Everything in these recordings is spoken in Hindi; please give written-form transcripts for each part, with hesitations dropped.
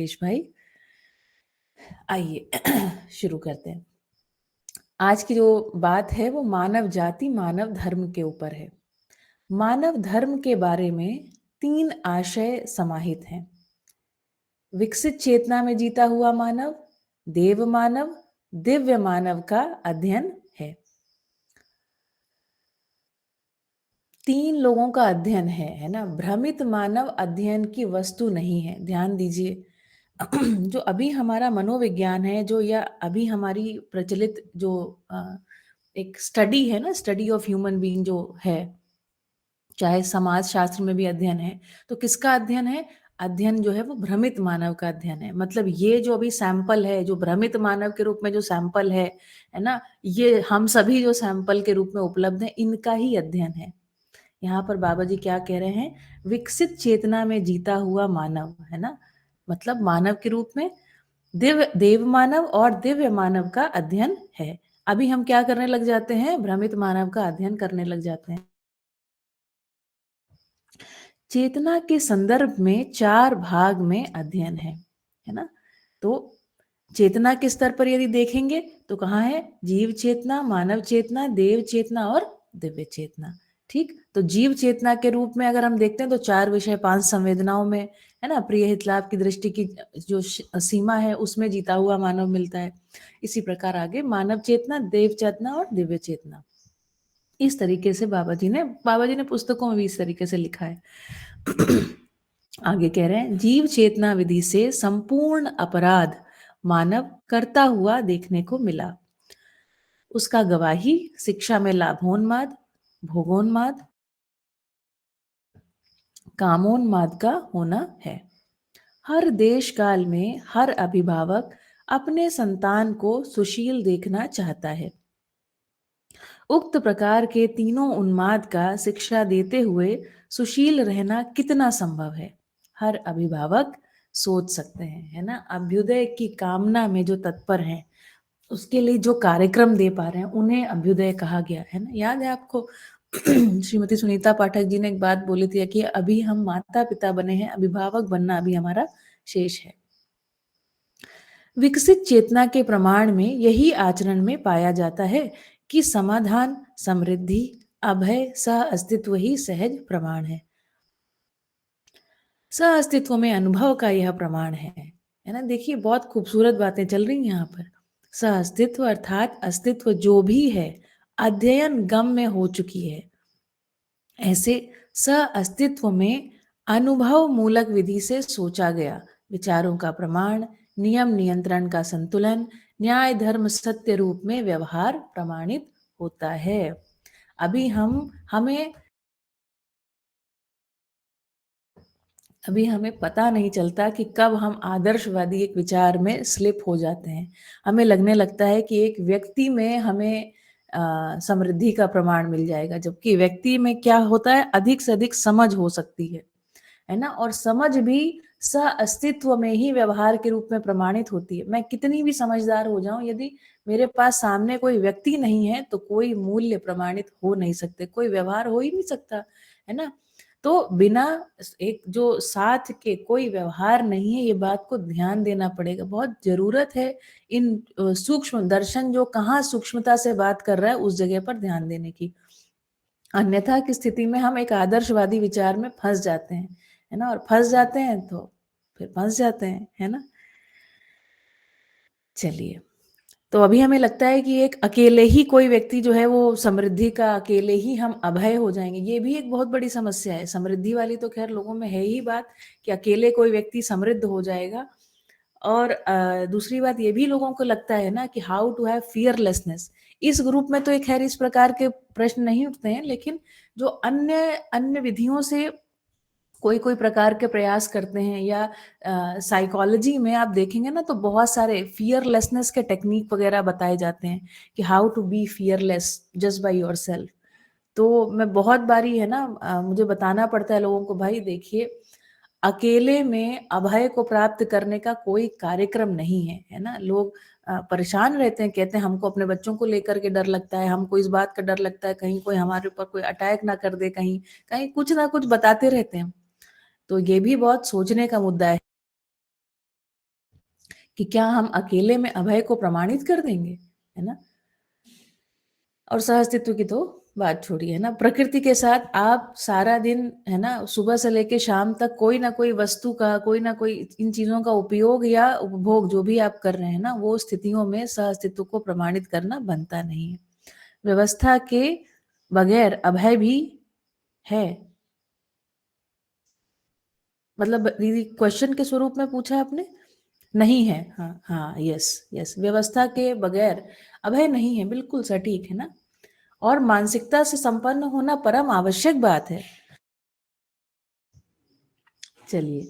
राकेश भाई, आइए शुरू करते हैं। आज की जो बात है वो मानव जाति, मानव धर्म के ऊपर है। मानव धर्म के बारे में 3 आशय समाहित हैं। विकसित चेतना में जीता हुआ मानव, देव मानव, दिव्य मानव का अध्ययन है। 3 लोगों का अध्ययन है ना? भ्रमित मानव अध्ययन की वस्तु नहीं है। ध्यान दीजिए। जो अभी हमारा मनोविज्ञान है, जो या अभी हमारी प्रचलित जो एक स्टडी है ना, स्टडी ऑफ ह्यूमन बीइंग जो है, चाहे समाज शास्त्र में भी अध्ययन है, तो किसका अध्ययन है? अध्ययन जो है वो भ्रमित मानव का अध्ययन है। मतलब ये जो अभी सैंपल है, जो भ्रमित मानव के रूप में जो सैंपल है ना, ये हम सभी जो सैंपल के रूप में उपलब्ध हैं, इनका ही अध्ययन है। यहाँ पर बाबा जी क्या कह रहे हैं? विकसित चेतना में जीता हुआ मानव, है ना? मतलब मानव के रूप में देव मानव और दिव्य मानव का अध्ययन है। अभी हम क्या करने लग जाते हैं? भ्रमित मानव का अध्ययन करने लग जाते हैं। चेतना के संदर्भ में 4 भाग में अध्ययन है ना? तो चेतना के स्तर पर यदि देखेंगे तो कहाँ है? जीव चेतना, मानव चेतना, देव चेतना और दिव्य चेतना। ठीक, तो जीव चेतना के रूप में अगर हम देखते हैं तो 4 विषय 5 संवेदनाओं में, है ना, प्रिय हित लाभ की दृष्टि की जो सीमा है उसमें जीता हुआ मानव मिलता है। इसी प्रकार आगे मानव चेतना, देव चेतना और दिव्य चेतना। इस तरीके से बाबा जी ने पुस्तकों में भी इस तरीके से लिखा है। आगे कह रहे हैं, जीव चेतना विधि से संपूर्ण अपराध मानव करता हुआ देखने को मिला। उसका गवाही शिक्षा में लाभोन्माद, भोगोन्माद, कामोन्माद का होना है। हर देश काल में हर अभिभावक अपने संतान को सुशील देखना चाहता है। उक्त प्रकार के तीनों उन्माद का शिक्षा देते हुए सुशील रहना कितना संभव है? हर अभिभावक सोच सकते हैं, है ना? अभ्युदय की कामना में जो तत्पर हैं, उसके लिए जो कार्यक्रम दे पा रहे हैं, उन्हें अभ्युदय कहा गया है ना? याद है आपको? श्रीमती सुनीता पाठक जी ने एक बात बोली थी कि अभी हम माता पिता बने हैं, अभिभावक बनना अभी हमारा शेष है। विकसित चेतना के प्रमाण में यही आचरण में पाया जाता है कि समाधान, समृद्धि, अभय, सह अस्तित्व ही सहज प्रमाण है। सह अस्तित्व में अनुभव का यह प्रमाण है ना? देखिए, बहुत खूबसूरत बातें चल रही हैं यहाँ पर। सह अस्तित्व अर्थात अस्तित्व जो भी है, अध्ययन गम में हो चुकी है। ऐसे सह अस्तित्व में अनुभव मूलक विधि से सोचा गया विचारों का प्रमाण, नियम नियंत्रण का संतुलन, न्याय धर्म सत्य रूप में व्यवहार प्रमाणित होता है। अभी हमें पता नहीं चलता कि कब हम आदर्शवादी एक विचार में स्लिप हो जाते हैं। हमें लगने लगता है कि एक व्यक्ति में हमें समृद्धि का प्रमाण मिल जाएगा, जबकि व्यक्ति में क्या होता है? अधिक से अधिक समझ हो सकती है ना? और समझ भी सह अस्तित्व में ही व्यवहार के रूप में प्रमाणित होती है। मैं कितनी भी समझदार हो जाऊं, यदि मेरे पास सामने कोई व्यक्ति नहीं है तो कोई मूल्य प्रमाणित हो नहीं सकते, कोई व्यवहार हो ही नहीं सकता, है ना? तो बिना एक जो साथ के कोई व्यवहार नहीं है, ये बात को ध्यान देना पड़ेगा। बहुत जरूरत है इन सूक्ष्म दर्शन जो कहाँ सूक्ष्मता से बात कर रहा है उस जगह पर ध्यान देने की। अन्यथा की स्थिति में हम एक आदर्शवादी विचार में फंस जाते हैं, है ना? और फंस जाते हैं तो फिर फंस जाते हैं, है ना? चलिए, तो अभी हमें लगता है कि एक अकेले ही कोई व्यक्ति जो है वो समृद्धि का, अकेले ही हम अभय हो जाएंगे, ये भी एक बहुत बड़ी समस्या है। समृद्धि वाली तो खैर लोगों में है ही बात कि अकेले कोई व्यक्ति समृद्ध हो जाएगा। और दूसरी बात ये भी लोगों को लगता है ना कि हाउ टू हैव फियरलेसनेस। इस ग्रुप में तो एक खैर इस प्रकार के प्रश्न नहीं उठते हैं, लेकिन जो अन्य अन्य विधियों से कोई कोई प्रकार के प्रयास करते हैं, या साइकोलॉजी में आप देखेंगे ना तो बहुत सारे फियरलेसनेस के टेक्निक वगैरह बताए जाते हैं कि how to be fearless just by yourself. तो मैं बहुत बारी, है ना, मुझे बताना पड़ता है लोगों को, भाई देखिए, अकेले में अभय को प्राप्त करने का कोई कार्यक्रम नहीं है ना? लोग परेशान रहते हैं, कहते हैं हमको अपने बच्चों को लेकर के डर लगता है, हमको इस बात का डर लगता है कहीं कोई हमारे ऊपर कोई अटैक ना कर दे, कहीं कहीं कुछ ना कुछ बताते रहते हैं। तो ये भी बहुत सोचने का मुद्दा है। कि क्या हम अकेले में अभय को प्रमाणित कर देंगे, है ना? और सह-अस्तित्व की तो बात छोड़िए, है ना? प्रकृति के साथ आप सारा दिन, है ना, सुबह से लेके शाम तक कोई ना कोई वस्तु का, कोई ना कोई इन चीज़ों का उपयोग या उपभोग जो भी आप कर रहे हैं ना, वो स्थितियों में सह-अस्तित्व को प्रमाणित करना बनता नहीं है। व्यवस्था के बगैर अभय भी है। मतलब दीदी क्वेश्चन के स्वरूप में पूछा आपने? नहीं है। हाँ, हाँ, यस, यस। व्यवस्था के बगैर अभय नहीं है, बिल्कुल सटीक, है ना? और मानसिकता से संपन्न होना परम आवश्यक बात है। चलिए,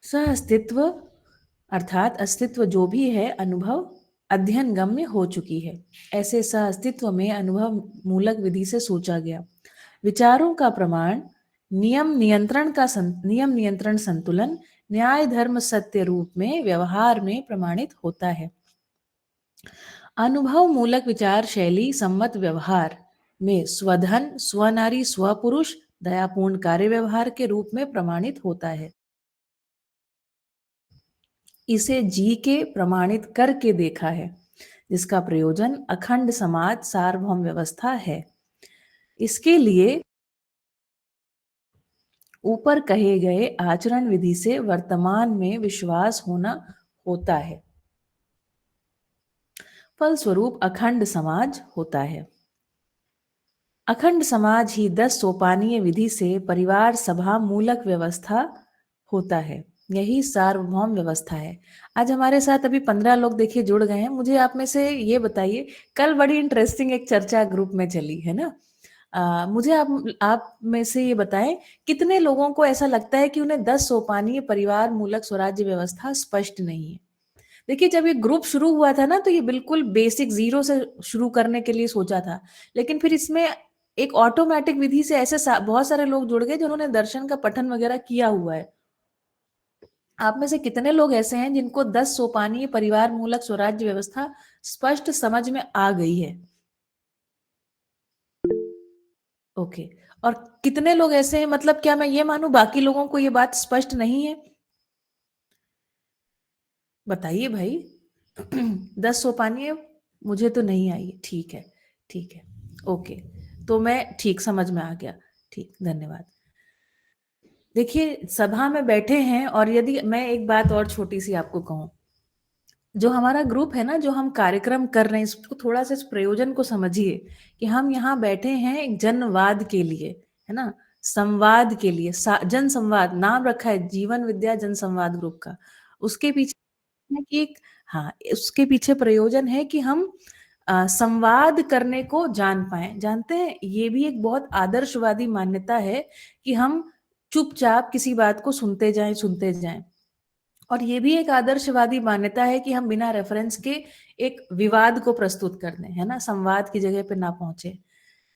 सह-अस्तित्व अर्थात अस्तित्व जो भी है, अनुभव अध्ययन गम्य हो चुकी है। ऐसे सह-अस्तित्व में अनुभव मूलक विधि से सोचा गया। विचारों का प्रमाण नियम नियंत्रण संतुलन न्याय धर्म सत्य रूप में व्यवहार में प्रमाणित होता है। अनुभव मूलक विचार शैली सम्मत व्यवहार में स्वधन स्वनारी स्वपुरुष दयापूर्ण कार्य व्यवहार के रूप में प्रमाणित होता है। इसे जी के प्रमाणित करके देखा है, जिसका प्रयोजन अखंड समाज सार्वभौम व्यवस्था है। इसके लिए ऊपर कहे गए आचरण विधि से वर्तमान में विश्वास होना होता है। फलस्वरूप अखंड समाज होता है। अखंड समाज ही 10 सोपानीय विधि से परिवार सभा मूलक व्यवस्था होता है। यही सार्वभौम व्यवस्था है। आज हमारे साथ अभी 15 लोग देखिए जुड़ गए हैं। मुझे आप में से ये बताइए, कल बड़ी इंटरेस्टिंग एक चर्चा ग्रुप में चली है ना। मुझे आप में से ये बताएं, कितने लोगों को ऐसा लगता है कि उन्हें 10 सोपानीय परिवार मूलक स्वराज्य व्यवस्था स्पष्ट नहीं है। देखिए, जब ये ग्रुप शुरू हुआ था ना, तो ये बिल्कुल बेसिक ज़ीरो से शुरू करने के लिए सोचा था। लेकिन फिर इसमें एक ऑटोमैटिक विधि से ऐसे बहुत सारे लोग जुड़ गए जिन्होंने दर्शन का पठन वगैरह किया हुआ है। आप में से कितने लोग ऐसे हैं जिनको 10 सोपानीय परिवार मूलक स्वराज्य व्यवस्था स्पष्ट समझ में आ गई है? ओके। और कितने लोग ऐसे हैं, मतलब क्या मैं ये मानूं बाकी लोगों को ये बात स्पष्ट नहीं है? बताइए भाई। 10 सोपानी मुझे तो नहीं आई। ठीक है, ठीक है, ओके। तो मैं ठीक समझ में आ गया। ठीक, धन्यवाद। देखिए, सभा में बैठे हैं और यदि मैं एक बात और छोटी सी आपको कहूं, जो हमारा ग्रुप है ना, जो हम कार्यक्रम कर रहे हैं, इसको थोड़ा सा इस प्रयोजन को समझिए कि हम यहाँ बैठे हैं एक जनवाद के लिए, है ना, संवाद के लिए। जन संवाद नाम रखा है, जीवन विद्या जन संवाद ग्रुप का। उसके पीछे है कि एक, हाँ, उसके पीछे प्रयोजन है कि हम संवाद करने को जान पाए। जानते हैं, ये भी एक बहुत आदर्शवादी मान्यता है कि हम चुपचाप किसी बात को सुनते जाएं। और ये भी एक आदर्शवादी मान्यता है कि हम बिना रेफरेंस के एक विवाद को प्रस्तुत कर दें, है ना, संवाद की जगह पे ना पहुंचे।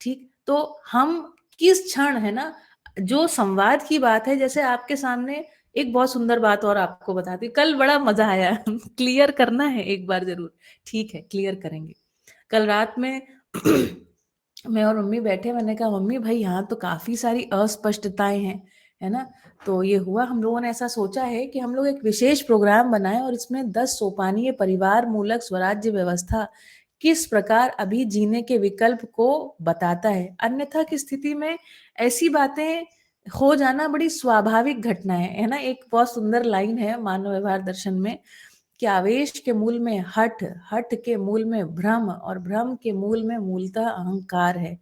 ठीक, तो हम किस क्षण, है ना, जो संवाद की बात है, जैसे आपके सामने एक बहुत सुंदर बात और आपको बताती हूँ। कल बड़ा मजा आया। क्लियर करना है एक बार जरूर। ठीक है, क्लियर करेंगे। कल रात में मैं और मम्मी बैठे, मैंने कहा मम्मी भाई, यहाँ तो काफी सारी अस्पष्टताएं हैं, है ना। तो ये हुआ, हम लोगों ने ऐसा सोचा है कि हम लोग एक विशेष प्रोग्राम बनाएं और इसमें 10 सोपानीय परिवार मूलक स्वराज्य व्यवस्था किस प्रकार अभी जीने के विकल्प को बताता है। अन्यथा की स्थिति में ऐसी बातें हो जाना बड़ी स्वाभाविक घटना है ना। एक बहुत सुंदर लाइन है मानव व्यवहार दर्शन में कि आवेश के मूल में हठ, हठ के मूल में भ्रम और भ्रम के मूल में मूलतः अहंकार है।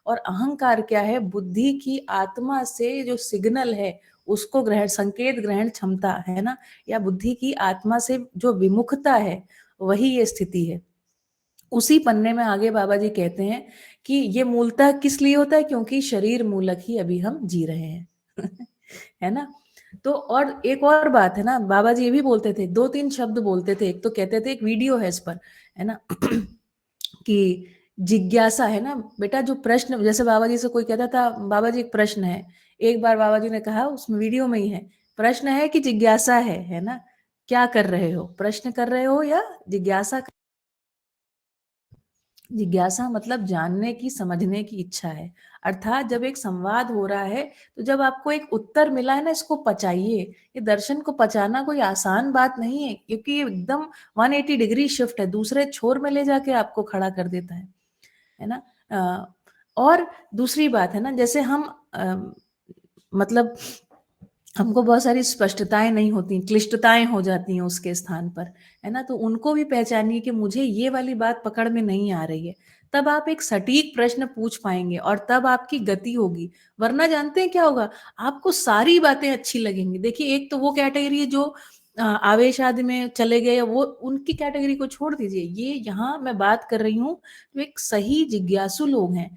और अहंकार क्या है? बुद्धि की आत्मा से जो सिग्नल है उसको ग्रहण, संकेत ग्रहण क्षमता, है ना, या बुद्धि की आत्मा से जो विमुखता है, वही ये स्थिति है। उसी पन्ने में आगे बाबा जी कहते हैं कि ये मूलतः किस लिए होता है? क्योंकि शरीर मूलक ही अभी हम जी रहे हैं। है ना। तो और एक और बात है ना, बाबा जी ये भी बोलते थे, 2-3 शब्द बोलते थे। एक तो कहते थे, एक वीडियो है इस पर, है ना, कि जिज्ञासा, है ना बेटा, जो प्रश्न, जैसे बाबा जी से कोई कहता था बाबा जी एक प्रश्न है, एक बार बाबा जी ने कहा, उसमें वीडियो में ही है, प्रश्न है कि जिज्ञासा है ना, क्या कर रहे हो, प्रश्न कर रहे हो या जिज्ञासा जिज्ञासा मतलब जानने की, समझने की इच्छा है। अर्थात जब एक संवाद हो रहा है, तो जब आपको एक उत्तर मिला है ना, इसको पचाइए। ये दर्शन को पचाना कोई आसान बात नहीं है, क्योंकि ये एकदम 180 डिग्री शिफ्ट है, दूसरे छोर में ले जाके आपको खड़ा कर देता है ना? और दूसरी बात है ना, जैसे हम मतलब हमको बहुत सारी स्पष्टताएँ नहीं होती, क्लिष्टताएँ हो जाती हैं उसके स्थान पर, है ना? तो उनको भी पहचानिए कि मुझे ये वाली बात पकड़ में नहीं आ रही है। तब आप एक सटीक प्रश्न पूछ पाएँगे और तब आपकी गति होगी। वरना जानते हैं क्या होगा? आपको सारी बातें अच्छी लगेंगी। देखिए, एक तो वो कैटेगरी है जो आवेश आदि में चले गए, वो उनकी कैटेगरी को छोड़ दीजिए। ये यहाँ मैं बात कर रही हूँ, जो एक सही जिज्ञासु लोग हैं।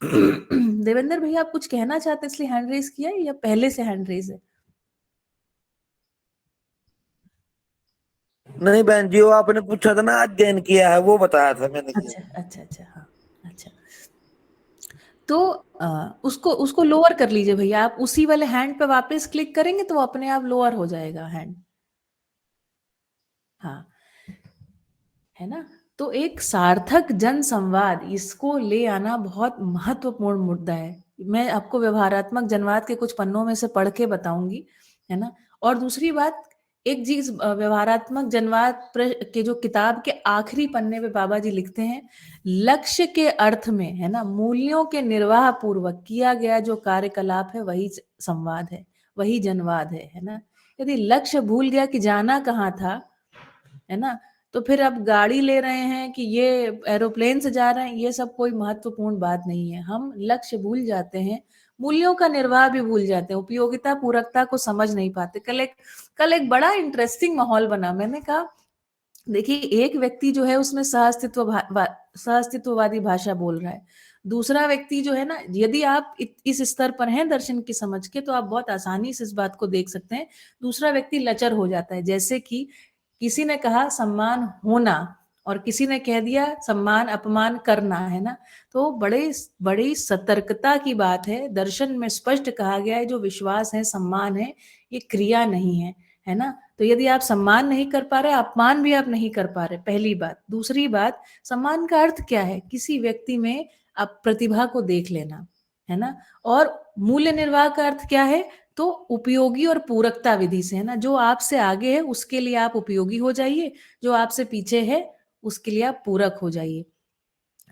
देवेंद्र भैया, आप कुछ कहना चाहते हैं इसलिए हैंड रेज़ किया है या पहले से हैंड रेज़ है? नहीं बहन जी, वो आपने पूछा था ना अध्ययन किया है, वो बताया था मैंने किया। अच्छा, अच्छा, अच्छा, हाँ, अच्छा। तो उसको उसको लोअर कर लीजिए भैया, आप उसी वाले हैंड पे वापस क्लिक करेंगे तो वो अपने आप लोअर हो जाएगा हैंड। हाँ, है ना? तो एक सार्थक जन संवाद, इसको ले आना बहुत महत्वपूर्ण मुद्दा है। मैं आपको व्यवहारात्मक जनवाद के कुछ पन्नों में से पढ़ के बताऊँगी, है ना? और दूसरी बात, एक चीज़, व्यवहारात्मक जनवाद के जो किताब के आखिरी पन्ने पे बाबा जी लिखते हैं, लक्ष्य के अर्थ में, है ना, मूल्यों के निर्वाह पूर्वक किया गया जो कार्यकलाप है, वही संवाद है, वही जनवाद है ना? यदि लक्ष्य भूल गया कि जाना कहाँ था, है ना? तो फिर आप गाड़ी ले रहे हैं कि ये एरोप्लेन से जा रहे हैं, ये सब कोई महत्वपूर्ण बात नहीं है। हम लक्ष्य भूल जाते हैं, मूल्यों का निर्वाह भी भूल जाते हैं, उपयोगिता, पूरकता को समझ नहीं पाते। कल एक बड़ा इंटरेस्टिंग माहौल बना। मैंने कहा, देखिए, एक व्यक्ति जो है उसमें सहअस्तित्ववादी भाषा बोल रहा है। दूसरा व्यक्ति जो है ना, यदि आप इस स्तर पर हैं दर्शन की समझ के, तो आप बहुत आसानी से इस बात को देख सकते हैं। दूसरा व्यक्ति लचर हो जाता है, जैसे कि किसी ने कहा सम्मान होना और किसी ने कह दिया सम्मान अपमान करना, है ना? तो बड़ी सतर्कता की बात है। दर्शन में स्पष्ट कहा गया है, जो विश्वास है, सम्मान है, ये क्रिया नहीं है ना? तो यदि आप सम्मान नहीं कर पा रहे, अपमान भी आप नहीं कर पा रहे, पहली बात। दूसरी बात, सम्मान का अर्थ क्या है? किसी व्यक्ति में आप प्रतिभा को देख लेना, है ना? और मूल्य निर्वाह का अर्थ क्या है? तो उपयोगी और पूरकता विधि से, है ना? जो आपसे आगे है उसके लिए आप उपयोगी हो जाइए, जो आपसे पीछे है उसके लिए आप पूरक हो जाइए।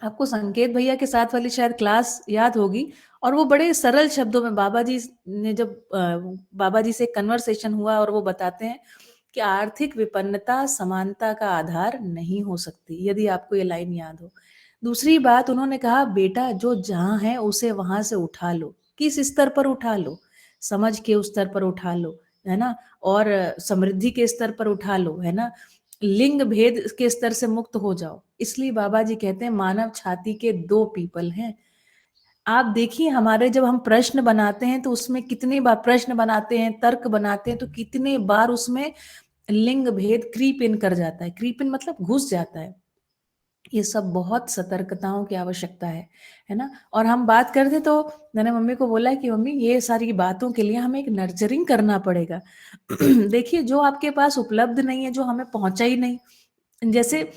आपको संकेत भैया के साथ वाली शायद क्लास याद होगी, और वो बड़े सरल शब्दों में बाबा जी ने जब बाबा जी से कन्वर्सेशन हुआ और वो बताते हैं कि आर्थिक विपन्नता समानता का आधार नहीं हो सकती, यदि आपको ये लाइन याद हो। दूसरी बात उन्होंने कहा, बेटा जो जहाँ है उसे वहां से उठा लो। किस स्तर पर उठा लो? समझ के उस स्तर पर उठा लो, है ना? और समृद्धि के स्तर पर उठा लो, है ना? लिंग भेद के स्तर से मुक्त हो जाओ। इसलिए बाबा जी कहते हैं, मानव छाती के दो पीपल हैं। आप देखिए, हमारे जब हम प्रश्न बनाते हैं तो उसमें कितनी बार प्रश्न बनाते हैं, तर्क बनाते हैं, तो कितने बार उसमें लिंग भेद क्रीप इन कर जाता है। क्रीप इन मतलब घुस जाता है। ये सब बहुत सतर्कताओं की आवश्यकता है ना? और हम बात करते, तो मैंने मम्मी को बोला कि मम्मी, ये सारी बातों के लिए हमें एक नर्चरिंग करना पड़ेगा। देखिए, जो आपके पास उपलब्ध नहीं है, जो हमें पहुंचा ही नहीं, जैसे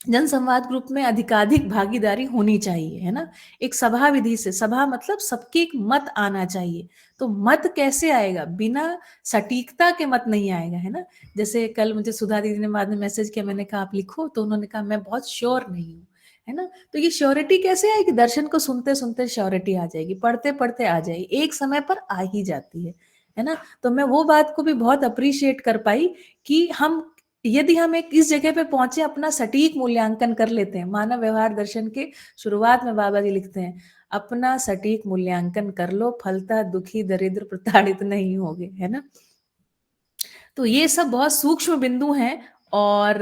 जनसंवाद ग्रुप में अधिकाधिक भागीदारी होनी चाहिए, है ना? एक सभा विधि से, सभा मतलब सबके एक मत आना चाहिए। तो मत कैसे आएगा? बिना सटीकता के मत नहीं आएगा, है ना? जैसे कल मुझे सुधा दीदी ने बाद में मैसेज किया, मैंने कहा आप लिखो, तो उन्होंने कहा मैं बहुत श्योर नहीं हूँ, है ना? तो ये श्योरिटी कैसे आएगी? दर्शन को सुनते सुनते श्योरिटी आ जाएगी, पढ़ते पढ़ते आ जाएगी, एक समय पर आ ही जाती है ना? तो मैं वो बात को भी बहुत अप्रिशिएट कर पाई कि यदि हम एक इस जगह पे पहुंचे, अपना सटीक मूल्यांकन कर लेते हैं। मानव व्यवहार दर्शन के शुरुआत में बाबा जी लिखते हैं, अपना सटीक मूल्यांकन कर लो, फलता दुखी दरिद्र प्रताड़ित नहीं होगे, है ना? तो ये सब बहुत सूक्ष्म बिंदु हैं। और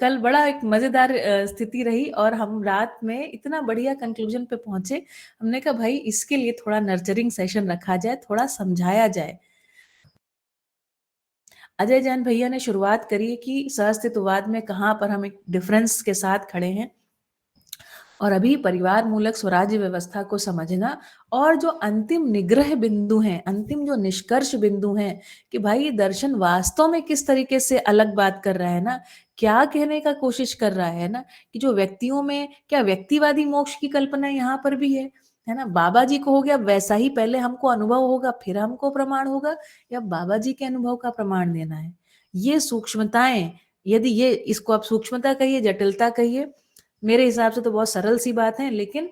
कल बड़ा एक मजेदार स्थिति रही, और हम रात में इतना बढ़िया कंक्लूजन पे पहुंचे। हमने कहा भाई, इसके लिए थोड़ा नर्चरिंग सेशन रखा जाए, थोड़ा समझाया जाए। अजय जैन भैया ने शुरुआत करी कि सहअस्तित्ववाद में कहाँ पर हम एक डिफरेंस के साथ खड़े हैं। और अभी परिवार मूलक स्वराज्य व्यवस्था को समझना और जो अंतिम निग्रह बिंदु हैं, अंतिम जो निष्कर्ष बिंदु हैं कि भाई दर्शन वास्तव में किस तरीके से अलग बात कर रहा है ना, क्या कहने का कोशिश कर रहा है ना, कि जो व्यक्तियों में क्या व्यक्तिवादी मोक्ष की कल्पना यहाँ पर भी है ना? बाबा जी को हो गया वैसा ही, पहले हमको अनुभव होगा फिर हमको प्रमाण होगा, या बाबा जी के अनुभव का प्रमाण देना है। ये सूक्ष्मताएँ, यदि ये इसको आप सूक्ष्मता कहिए, जटिलता कहिए, मेरे हिसाब से तो बहुत सरल सी बात है, लेकिन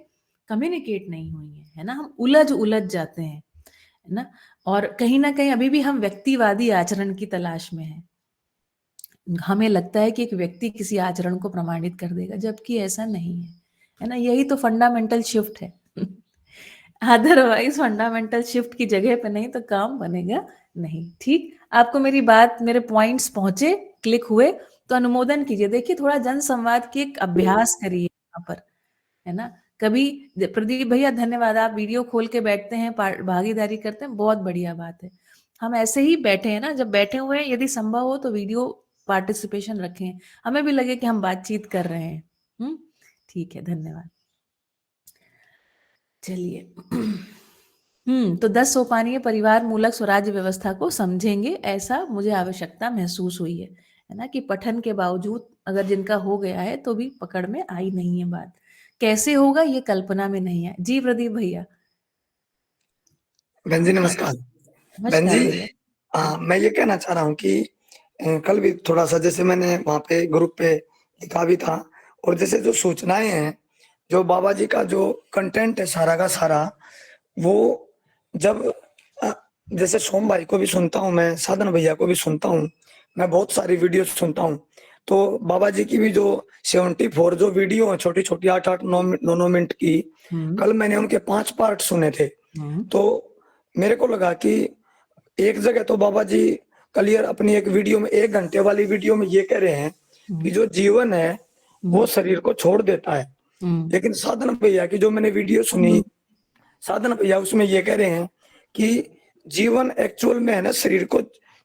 कम्युनिकेट नहीं हुई है ना? हम उलझ जाते हैं, है ना? और कहीं न कहीं अभी भी हम व्यक्तिवादी आचरण की तलाश में हैं। हमें लगता है कि एक व्यक्ति किसी आचरण को प्रमाणित कर देगा, जबकि ऐसा नहीं है ना? यही तो फंडामेंटल शिफ्ट है। अदरवाइज़ फंडामेंटल शिफ्ट की जगह पे नहीं तो काम बनेगा नहीं। ठीक? आपको मेरी बात, मेरे पॉइंट्स पहुँचे, क्लिक हुए, तो अनुमोदन कीजिए। देखिए थोड़ा जनसंवाद की एक अभ्यास करिए यहाँ पर, है ना? कभी प्रदीप भैया धन्यवाद, आप वीडियो खोल के बैठते हैं, भागीदारी करते हैं, बहुत बढ़िया बात है। हम ऐसे ही बैठे हैं ना, जब बैठे हुए हैं यदि संभव हो तो वीडियो पार्टिसिपेशन रखें, हमें भी लगे कि हम बातचीत कर रहे हैं। ठीक है, धन्यवाद। चलिए। तो 10 सोपानीय परिवार मूलक स्वराज्य व्यवस्था को समझेंगे, ऐसा मुझे आवश्यकता महसूस हुई है ना? कि पठन के बावजूद अगर जिनका हो गया है तो भी पकड़ में आई नहीं है बात। कैसे होगा ये कल्पना में नहीं है। जी प्रदीप भैया। बहन जी नमस्कार। बहन नमस्कार जी भैया। मैं ये कहना चाह रहा हूँ कि कल भी थोड़ा-सा जैसे मैंने वहाँ पे ग्रुप पे लिखा भी था, और जैसे जो सूचनाएँ हैं, जो बाबा जी का जो कंटेंट है सारा का सारा, वो जब अ, जैसे सोम भाई को भी सुनता हूँ मैं, साधन भैया को भी सुनता हूँ, मैं बहुत सारी वीडियो सुनता हूँ। तो बाबा जी की भी जो 74 जो वीडियो है छोटी-छोटी 8-8 9-9 मिनट की, हुँ, कल मैंने उनके 5 पार्ट सुने थे। हुँ, तो मेरे को लगा कि एक जगह तो बाबा जी क्लियर अपनी एक वीडियो में 1 घंटे वाली वीडियो में ये कह रहे हैं हुँ, कि जो जीवन है, हुँ, वो शरीर को छोड़ देता है। हुँ, लेकिन साधन भैया की जो मैंने वीडियो सुनी, साधन भैया उसमें ये कह रहे हैं कि जीवन एक्चुअल में है ना शरीर को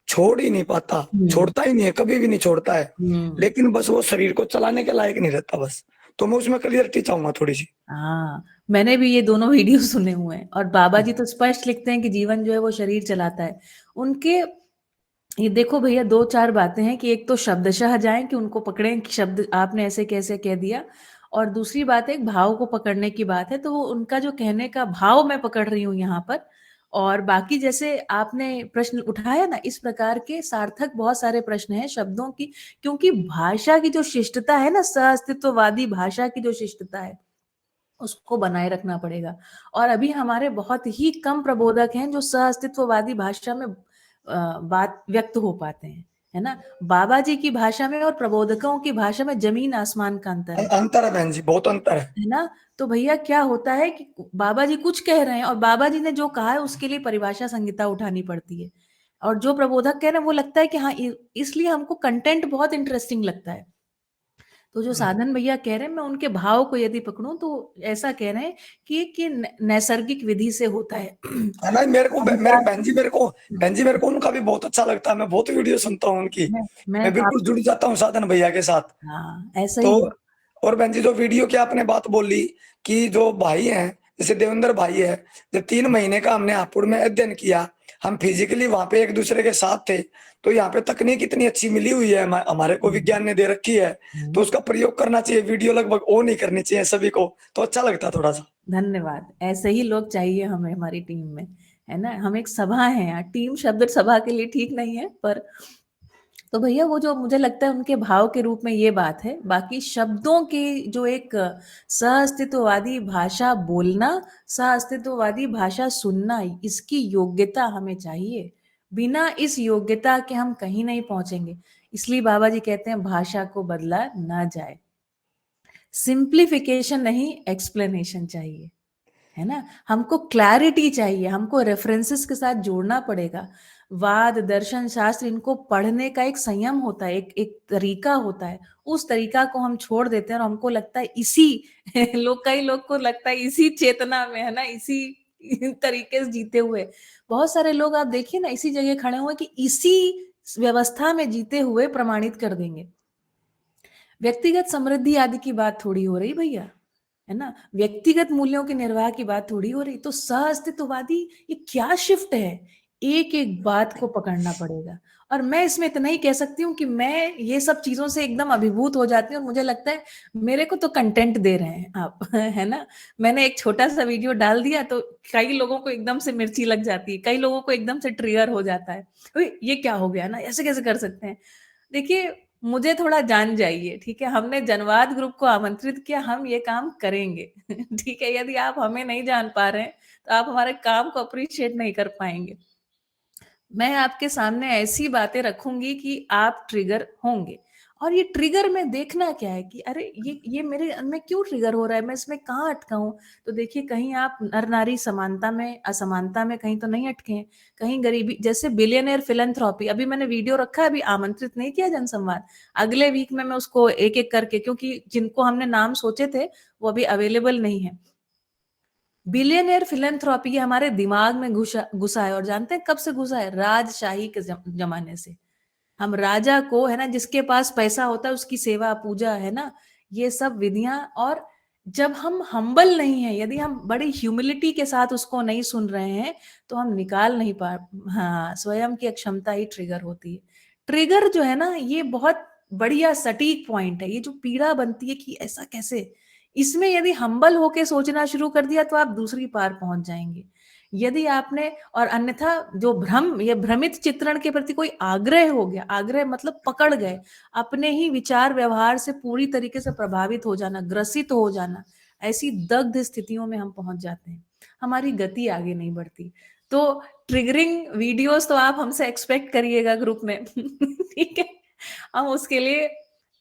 छोड़ ही नहीं पाता, हुँ, छोड़ता ही नहीं है, कभी भी नहीं छोड़ता है। हुँ। लेकिन बस वो शरीर को चलाने के लायक नहीं रहता बस। तो मैं उसमें क्लियरिटी चाहूँगा थोड़ी-सी। हाँ, मैंने भी ये दोनों वीडियो सुने हुए हैं, और बाबा जी तो स्पष्ट लिखते हैं कि जीवन जो है वो शरीर चलाता है। उनके ये देखो भैया 2-4 बातें हैं कि एक तो शब्दशः जाएँ कि उनको पकड़ें कि शब्द आपने ऐसे कैसे कह दिया, और दूसरी बात है एक भाव को पकड़ने की बात है, तो वो उनका जो कहने का भाव मैं पकड़ रही हूँ यहाँ पर। और बाकी जैसे आपने प्रश्न उठाया ना, इस प्रकार के सार्थक बहुत सारे प्रश्न हैं शब्दों की, क्योंकि भाषा की जो शिष्टता है ना, सह-अस्तित्ववादी भाषा की जो शिष्टता है, उसको बनाए रखना पड़ेगा। और अभी हमारे बहुत ही कम प्रबोधक हैं जो सह-अस्तित्ववादी भाषा में बात व्यक्त हो पाते हैं, है ना? बाबा जी की भाषा में और प्रबोधकों की भाषा में ज़मीन-आसमान का अंतर है। अंतर है बहन जी, बहुत अंतर है। है ना? तो भैया क्या होता है कि बाबा जी कुछ कह रहे हैं और बाबा जी ने जो कहा है उसके लिए परिभाषा संहिता उठानी पड़ती है। और जो प्रबोधक कह रहे हैं वो लगता है कि हाँ, इसलिए हमको कंटेंट बहुत इंटरेस्टिंग लगता है। तो जो हुँ। साधन भैया कह रहे हैं, मैं उनके भाव को यदि पकड़ूँ तो ऐसा कह रहे हैं कि नैसर्गिक विधि से होता है। है ना? मेरे को मेरे अधिकार बहन जी मेरे को उनका भी बहुत अच्छा लगता है, मैं बहुत वीडियो सुनता हूँ उनकी। मैं मैं बिल्कुल जुड़ जाता हूँ साधन भैया के साथ। हाँ, ऐसा तो ही है। और बहन जी जो वीडियो की आपने बात बोली कि जो भाई हैं, जैसे देवेंद्र भाई है, जब 3 महीने का हमने हापुड़ में अध्ययन किया, हम फिज़िकली वहाँ पे एक-दूसरे के साथ थे, तो यहाँ पे तकनीक इतनी अच्छी मिली हुई है, हमारे को हुँ, विज्ञान ने दे रखी है, तो हुँ। उसका प्रयोग करना चाहिए, वीडियो लगभग ऑन ही करनी चाहिए सभी को, तो अच्छा लगता है थोड़ा-सा। धन्यवाद। ऐसे ही लोग चाहिए हमें हमारी टीम में, है ना? हम एक सभा हैं यहाँ, टीम शब्द सभा के लिए ठीक नहीं है, पर तो भैया वो जो मुझे लगता है उनके भाव के रूप में ये बात है। बाकी शब्दों की जो एक सह-अस्तित्ववादी भाषा बोलना, सह-अस्तित्ववादी भाषा सुनना, इसकी योग्यता हमें चाहिए। बिना इस योग्यता के हम कहीं नहीं पहुँचेंगे। इसलिए बाबा जी कहते हैं भाषा को बदला ना जाए। सिम्प्लिफिकेशन नहीं, एक्सप्लेनेशन चाहिए। है ना? हमको क्लैरिटी चाहिए, हमको रेफरेंसेस के साथ जोड़ना पड़ेगा। वाद, दर्शन, शास्त्र इनको पढ़ने का एक संयम होता है, एक एक तरीका होता है। उस तरीका को हम छोड़ देते हैं और हमको लगता है इसी कई लोग को लगता है इसी चेतना में, है ना? इसी तरीके से जीते हुए। बहुत सारे लोग आप देखिए ना इसी जगह खड़े हुए कि इसी व्यवस्था में जीते हुए प्रमाणित कर देंगे। व्यक्तिगत समृद्धि आदि की बात थोड़ी हो रही भैया। है ना? व्यक्तिगत मूल्यों के निर्वाह की बात थोड़ी हो रही। तो सह-अस्तित्ववादी ये क्या शिफ्ट है? एक-एक बात को पकड़ना पड़ेगा। और मैं इसमें इतना ही कह सकती हूँ कि मैं ये सब चीज़ों से एकदम अभिभूत हो जाती हूँ और मुझे लगता है मेरे को तो कंटेंट दे रहे हैं आप, है ना? मैंने एक छोटा-सा वीडियो डाल दिया तो कई लोगों को एकदम से मिर्ची लग जाती है, कई लोगों को एकदम से ट्रिगर हो जाता है। "ओए! ये क्या हो गया ना? ऐसे कैसे कर सकते हैं?" देखिए, मुझे थोड़ा जान जाइए, ठीक है? हमने जनवाद ग्रुप को आमंत्रित किया, हम ये काम करेंगे, ठीक है? यदि आप हमें नहीं जान पा रहे हैं, तो आप हमारे काम को एप्रिशिएट नहीं कर पाएँगे। मैं आपके सामने ऐसी बातें रखूँगी कि आप ट्रिगर होंगे। और ये ट्रिगर में देखना क्या है कि अरे! ये मेरे में क्यों ट्रिगर हो रहा है? मैं इसमें कहाँ अटका हूँ? तो देखिए कहीं आप नर-नारी समानता में, असमानता में कहीं तो नहीं अटके हैं। कहीं गरीबी जैसे बिलियनेयर फिलैंथ्रोपी अभी मैंने वीडियो रखा है, अभी आमंत्रित नहीं किया जनसंवाद। अगले वीक में मैं उसको एक-एक करके क्योंकि जिनको हमने नाम सोचे थे, वो अभी अवेलेबल नहीं है। बिलियनियर फिलैंथ्रोपी ये हमारे दिमाग में घुसा है और जानते हैं कब से घुसा है? राजशाही के ज़माने से। हम राजा को है ना जिसके पास पैसा होता है उसकी सेवा पूजा है ना, ये सब विधियाँ और जब हम हम्बल नहीं हैं, यदि हम बड़ी ह्यूमिलिटी के साथ उसको नहीं सुन रहे हैं, तो हम निकाल नहीं पा हाँ, स्वयं की अक्षमता ही ट्रिगर होती है। ट्रिगर जो है ना ये बहुत बढ़िया सटीक पॉइंट है, ये जो पीड़ा बनती है कि ऐसा कैसे? इसमें यदि हम्बल होके सोचना शुरू कर दिया तो आप दूसरी पार पहुँच जाएँगे। यदि आपने और अन्यथा जो भ्रम या भ्रमित चित्रण के प्रति कोई आग्रह हो गया, आग्रह मतलब पकड़ गए, अपने ही विचार व्यवहार से पूरी तरीके से प्रभावित हो जाना, ग्रसित हो जाना, ऐसी दग्ध स्थितियों में हम पहुँच जाते हैं। हमारी गति आगे नहीं बढ़ती। तो ट्रिगरिंग वीडियोज़ तो आप हमसे एक्सपेक्ट करिएगा ग्रुप में, ठीक है? हम उसके लिए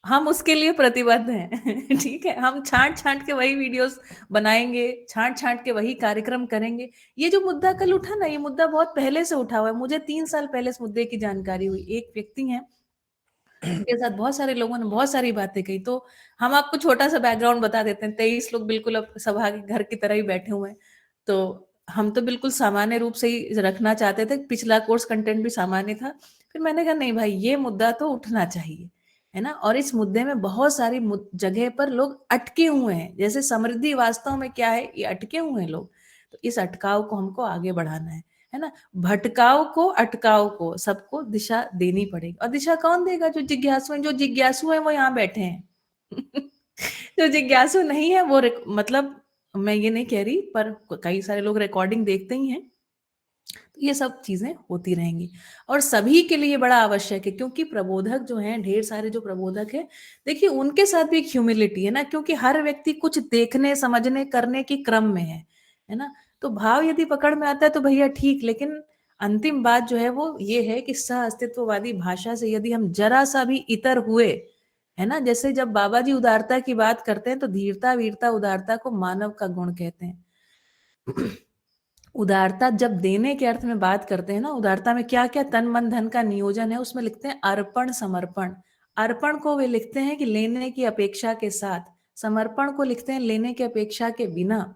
हम उसके लिए प्रतिबद्ध हैं, ठीक है? हम छाँट-छाँट के वही वीडियोज़ बनाएँगे, छाँट-छाँट के वही कार्यक्रम करेंगे। ये जो मुद्दा कल उठा ना, ये मुद्दा बहुत पहले से उठा हुआ है। मुझे 3 साल पहले इस मुद्दे की जानकारी हुई। एक व्यक्ति हैं, उनके साथ बहुत सारे लोगों ने बहुत सारी बातें कही। तो हम आपको छोटा-सा बैकग्राउंड बता देते हैं। 23 लोग बिल्कुल अब सभा के घर की तरह ही बैठे हुए हैं। तो हम तो बिल्कुल सामान्य रूप से ही रखना चाहते थे। पिछला कोर्स कंटेंट भी सामान्य था। फिर मैंने कहा नहीं भाई ये मुद्दा तो उठना चाहिए, है ना? और इस मुद्दे में बहुत सारी जगह पर लोग अटके हुए हैं। जैसे समृद्धि वास्तव में क्या है? ये अटके हुए हैं लोग। तो इस अटकाव को हमको आगे बढ़ाना है ना? भटकाव को, अटकाव को, सबको दिशा देनी पड़ेगी और दिशा कौन देगा? जो जिज्ञासु हैं वो यहाँ बैठे हैं। जो जिज्ञासु नहीं है वो मतलब मैं ये नहीं कह रही पर कई सारे लोग रिकॉर्डिंग देखते ही हैं। तो ये सब चीज़ें होती रहेंगी और सभी के लिए बड़ा आवश्यक है क्योंकि प्रबोधक जो हैं, ढेर सारे जो प्रबोधक हैं, देखिए उनके साथ भी एक ह्यूमिलिटी है ना क्योंकि हर व्यक्ति कुछ देखने, समझने, करने के क्रम में है ना? तो भाव यदि पकड़ में आता है तो भैया ठीक, लेकिन अंतिम बात जो है वो ये है कि सह-अस्तित्ववादी भाषा से यदि हम ज़रा-सा भी इतर हुए, है ना? जैसे जब बाबा जी उदारता की बात करते हैं तो धीरता, वीरता, उदारता को मानव का गुण कहते हैं। उदारता जब देने के अर्थ में बात करते हैं ना, उदारता में क्या-क्या तन, मन, धन का नियोजन है, उसमें लिखते हैं अर्पण, समर्पण। अर्पण को वे लिखते हैं कि लेने की अपेक्षा के साथ, समर्पण को लिखते हैं लेने की अपेक्षा के बिना,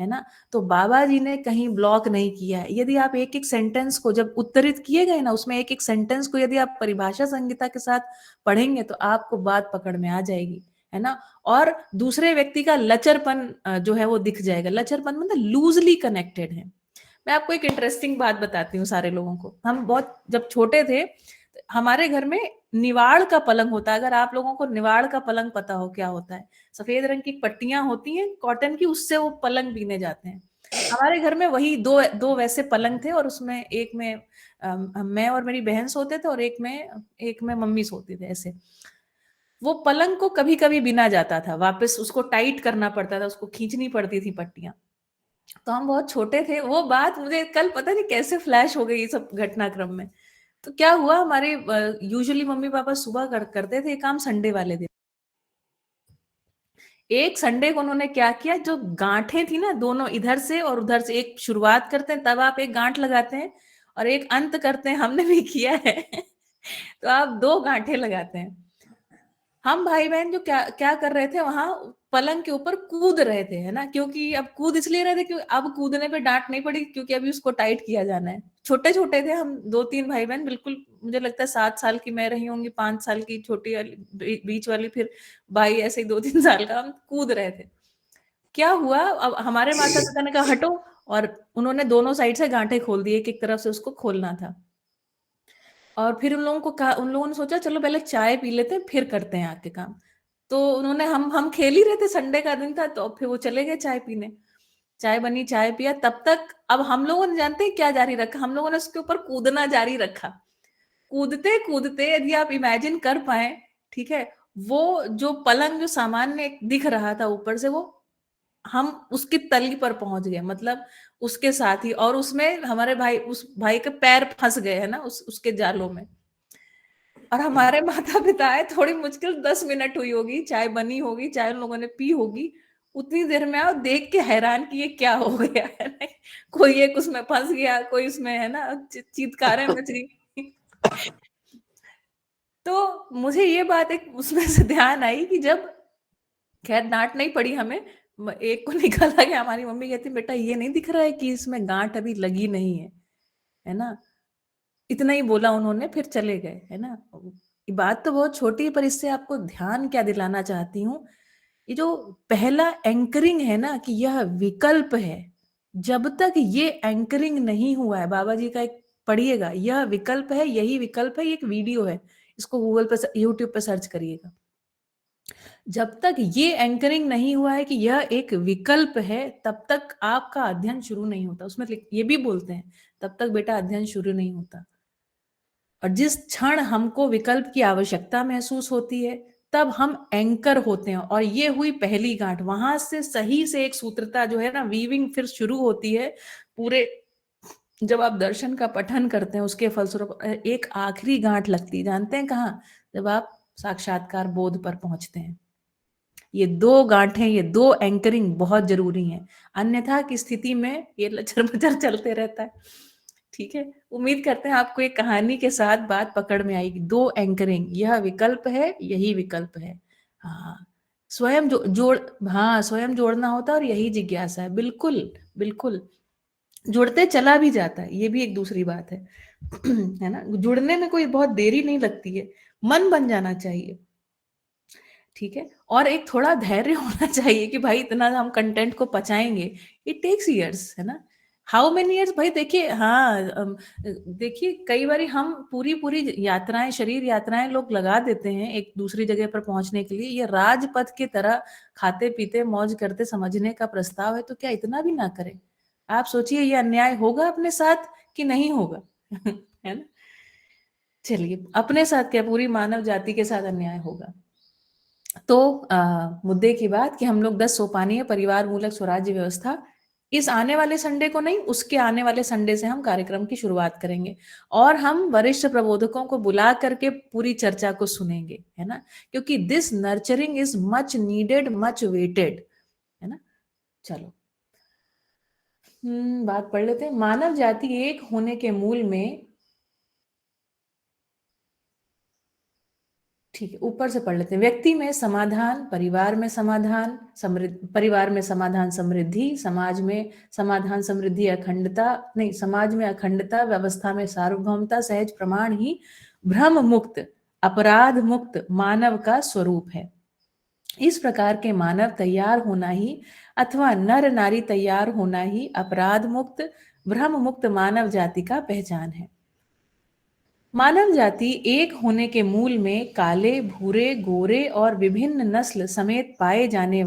है ना? तो बाबा जी ने कहीं ब्लॉक नहीं किया है। यदि आप एक-एक सेंटेंस को जब उत्तरित किए गए ना, उसमें एक-एक सेंटेंस को यदि आप परिभाषा संहिता के साथ पढ़ेंगे, तो आपको बात पकड़ में आ जाएगी, है ना? और दूसरे व्यक्ति का लचरपन जो है वो दिख जाएगा। लचरपन मतलब लूज़ली कनेक्टेड है। मैं आपको एक इंटरेस्टिंग बात बताती हूँ सारे लोगों को। हम बहुत जब छोटे थे, हमारे घर में निवाड़ का पलंग होता है। अगर आप लोगों को निवाड़ का पलंग पता हो क्या होता है? सफ़ेद रंग की पट्टियाँ होती हैं कॉटन की, उससे वो पलंग बीने जाते हैं। हमारे घर में वही 2 वैसे पलंग थे और उसमें एक में मैं और मेरी बहन सोते थे और एक में मम्मी सोती थी ऐसे। वो पलंग को कभी-कभी बिना जाता था, वापस उसको टाइट करना पड़ता था, उसको खींचनी पड़ती थी पट्टियाँ। तो हम बहुत छोटे थे, वो बात मुझे कल पता नहीं कैसे फ्लैश हो गई ये सब घटनाक्रम में। तो क्या हुआ हमारे यूजुअली मम्मी-पापा सुबह करते थे ये काम संडे वाले दिन। एक संडे को उन्होंने क्या किया, जो गाँठें थी ना दोनों इधर से और उधर से, एक शुरुआत करते हैं तब आप एक गाँठ लगाते हैं और एक अंत करते हैं, हमने भी किया है। तो आप 2 गाँठें लगाते हैं। हम भाई-बहन जो क्या क्या कर रहे थे वहाँ पलंग के ऊपर कूद रहे थे, है ना? क्योंकि अब कूद इसलिए रहे थे क्यों अब कूदने पे डाँट नहीं पड़ी क्योंकि अभी उसको टाइट किया जाना है। छोटे-छोटे थे हम 2-3 भाई-बहन, बिल्कुल मुझे लगता है 7 साल की मैं रही होंगी, 5 साल की छोटी वाली बीच वाली, फिर भाई ऐसे ही 2-3 साल का, हम कूद रहे थे। क्या हुआ, अब हमारे माता पिता ने कहा हटो, और उन्होंने दोनों साइड से गांठें खोल दिए, एक एक तरफ से उसको खोलना था। और फिर उन लोगों को कहा, उन लोगों ने सोचा चलो पहले चाय पी लेते हैं फिर करते हैं आके काम। तो उन्होंने, हम खेल ही रहे थे, संडे का दिन था, तो फिर वो चले गए चाय पीने। चाय बनी, चाय पिया, तब तक अब हम लोगों ने जानते हैं क्या जारी रखा, हम लोगों ने उसके ऊपर कूदना जारी रखा। कूदते कूदते, यदि आप इमेजिन कर पाए, ठीक है, वो जो पलंग जो सामान्य दिख रहा था ऊपर से, वो हम उसकी तली पर पहुंच गए, मतलब उसके साथ ही, और उसमें हमारे भाई, उस भाई के पैर फंस गए है ना उसके जालों में। और हमारे माता पिता आए, थोड़ी मुश्किल 10 मिनट हुई होगी, चाय बनी होगी, चाय उन लोगों ने पी होगी, उतनी देर में आओ देख के हैरान कि ये क्या हो गया है ना, कोई एक उसमें फंस गया, कोई उसमें है ना, चीत्कारें मच गई। तो मुझे ये बात एक उसमें से ध्यान आई कि जब, खैर डांट नहीं पड़ी हमें, एक को निकला कि हमारी मम्मी कहती बेटा ये नहीं दिख रहा है कि इसमें गांठ अभी लगी नहीं है ना, इतना ही बोला उन्होंने, फिर चले गए, है ना। ये बात तो बहुत छोटी है, पर इससे आपको ध्यान क्या दिलाना चाहती हूँ, ये जो पहला एंकरिंग है ना, कि यह विकल्प है, जब तक ये एंकरिंग नहीं हुआ है, बाबा जी का एक पढ़िएगा, यह विकल्प है, यही विकल्प है, ये एक वीडियो है, इसको गूगल पे, यूट्यूब पे सर्च करिएगा। जब तक ये एंकरिंग नहीं हुआ है कि यह एक विकल्प है, तब तक आपका अध्ययन शुरू नहीं होता। उसमें ये भी बोलते हैं, तब तक बेटा अध्ययन शुरू नहीं होता। और जिस क्षण हमको विकल्प की आवश्यकता महसूस होती है, तब हम एंकर होते हैं, और ये हुई पहली गांठ। वहां से सही से एक सूत्रता जो है ना, वीविंग फिर शुरू होती है पूरे। जब आप दर्शन का पठन करते हैं, उसके फलस्वरूप एक आखिरी गांठ लगती है, जानते हैं कहाँ? जब आप साक्षात्कार बोध पर पहुंचते हैं। ये दो गांठें, ये दो एंकरिंग बहुत जरूरी हैं, अन्यथा की स्थिति में ये लचर मचर चलते रहता है। ठीक है, उम्मीद करते हैं आपको एक कहानी के साथ बात पकड़ में आएगी। दो एंकरिंग, यह विकल्प है, यही विकल्प है। हाँ, स्वयं जोड़, हाँ स्वयं जोड़ना होता है, और यही जिज्ञासा है। बिल्कुल बिल्कुल, जुड़ते चला भी जाता है, ये भी एक दूसरी बात है। है ना, जुड़ने में कोई बहुत देरी नहीं लगती है, मन बन जाना चाहिए। ठीक है, और एक थोड़ा धैर्य होना चाहिए कि भाई इतना हम कंटेंट को पचाएंगे, इट टेक्स इयर्स, है ना। हाउ मेनी इयर्स भाई, देखिए, हाँ, देखिए कई बार हम पूरी पूरी यात्राएं, शरीर यात्राएं लोग लगा देते हैं एक दूसरी जगह पर पहुंचने के लिए। ये राजपथ की तरह खाते पीते मौज करते समझने का प्रस्ताव है, तो क्या इतना भी ना करें? आप सोचिए, ये अन्याय होगा अपने साथ कि नहीं होगा? है ना। चलिए, अपने साथ क्या, पूरी मानव जाति के साथ अन्याय होगा। तो मुद्दे की बात कि हम लोग 10 सोपानी है परिवार मूलक स्वराज्य व्यवस्था, इस आने वाले संडे को नहीं, उसके आने वाले संडे से हम कार्यक्रम की शुरुआत करेंगे, और हम वरिष्ठ प्रबोधकों को बुला करके पूरी चर्चा को सुनेंगे, है ना, क्योंकि this nurturing is much needed, much weighted, है ना। चलो, बात पढ़ लेते हैं। मानव जाति एक होने के मूल में, ठीक है, ऊपर से पढ़ लेते हैं। व्यक्ति में समाधान, परिवार में समाधान, परिवार में समाधान समृद्धि, समाज में समाधान समृद्धि अखंडता, नहीं, समाज में अखंडता, व्यवस्था में सार्वभौमता, सहज प्रमाण ही भ्रम मुक्त, अपराध मुक्त मानव का स्वरूप है। इस प्रकार के मानव तैयार होना ही, अथवा नर नारी तैयार होना ही अपराध मुक्त, भ्रम मुक्त मानव जाति का पहचान है। मानव जाति एक होने के मूल में काले, भूरे, गोरे और विभिन्न नस्ल समेत पाए जाने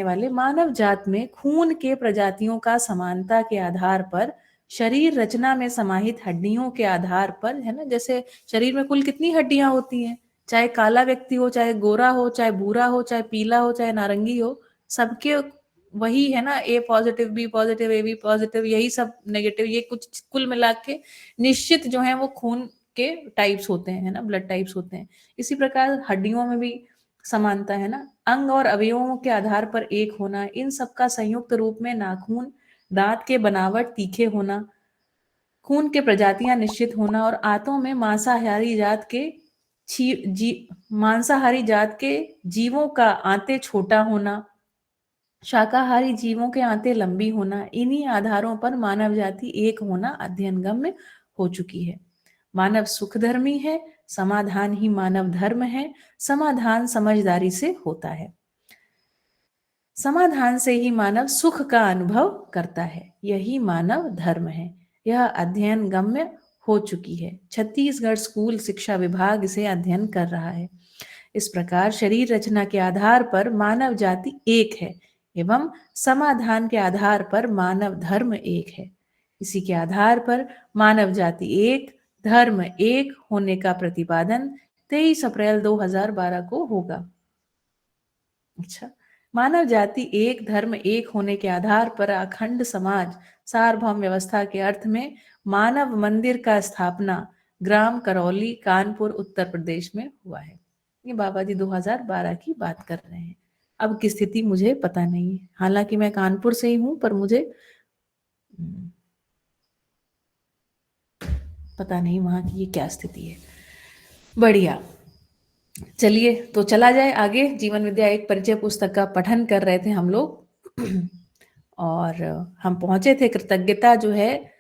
वाले मानव जात में खून के प्रजातियों का समानता के आधार पर, शरीर रचना में समाहित हड्डियों के आधार पर, है ना, जैसे शरीर में कुल कितनी हड्डियां होती हैं, चाहे काला व्यक्ति हो, चाहे गोरा हो, चाहे भूरा हो, चाहे पीला हो, चाहे नारंगी हो, सबके वही है ना, A positive, B positive, A B positive, यही सब नेगेटिव, ये कुछ कुल मिला के निश्चित जो है वो खून के टाइप्स होते हैं, है ना, ब्लड टाइप्स होते हैं। इसी प्रकार हड्डियों में भी समानता है ना, अंग और अवयवों के आधार पर एक होना, इन सबका संयुक्त रूप में नाखून, दांत के बनावट तीखे होना, खून के प्रजातियां निश्चित होना, और आंतों में मांसाहारी जात के जीवों का आंते छोटा होना, शाकाहारी जीवों के आंते लंबी होना, इन्हीं आधारों पर मानव जाति एक होना अध्ययन गम्य हो चुकी है। मानव सुखधर्मी है, समाधान ही मानव धर्म है, समाधान समझदारी से होता है। समाधान से ही मानव सुख का अनुभव करता है, यही मानव धर्म है। यह अध्ययन गम्य हो चुकी है। छत्तीसगढ़ स्कूल शिक्षा विभाग इसे अध्ययन कर रहा है। इस प्रकार शरीर रचना के आधार पर मानव जाति एक है एवं समाधान के आधार पर मानव धर्म एक है। इसी के आधार पर मानव जाति एक, धर्म एक होने का प्रतिपादन 23 अप्रैल 2012 को होगा। अच्छा, मानव जाति एक, धर्म एक होने के आधार पर अखंड समाज सार्वभौम व्यवस्था के अर्थ में मानव मंदिर का स्थापना ग्राम करौली, कानपुर, उत्तर प्रदेश में हुआ है। ये बाबा जी 2012 की बात कर रहे हैं। अब की स्थिति मुझे पता नहीं है, हालांकि मैं कानपुर से ही हूं, पर मुझे पता नहीं वहां की ये क्या स्थिति है। बढ़िया, चलिए तो चला जाए आगे। जीवन विद्या एक परिचय पुस्तक का पठन कर रहे थे हम लोग और हम पहुंचे थे कृतज्ञता जो है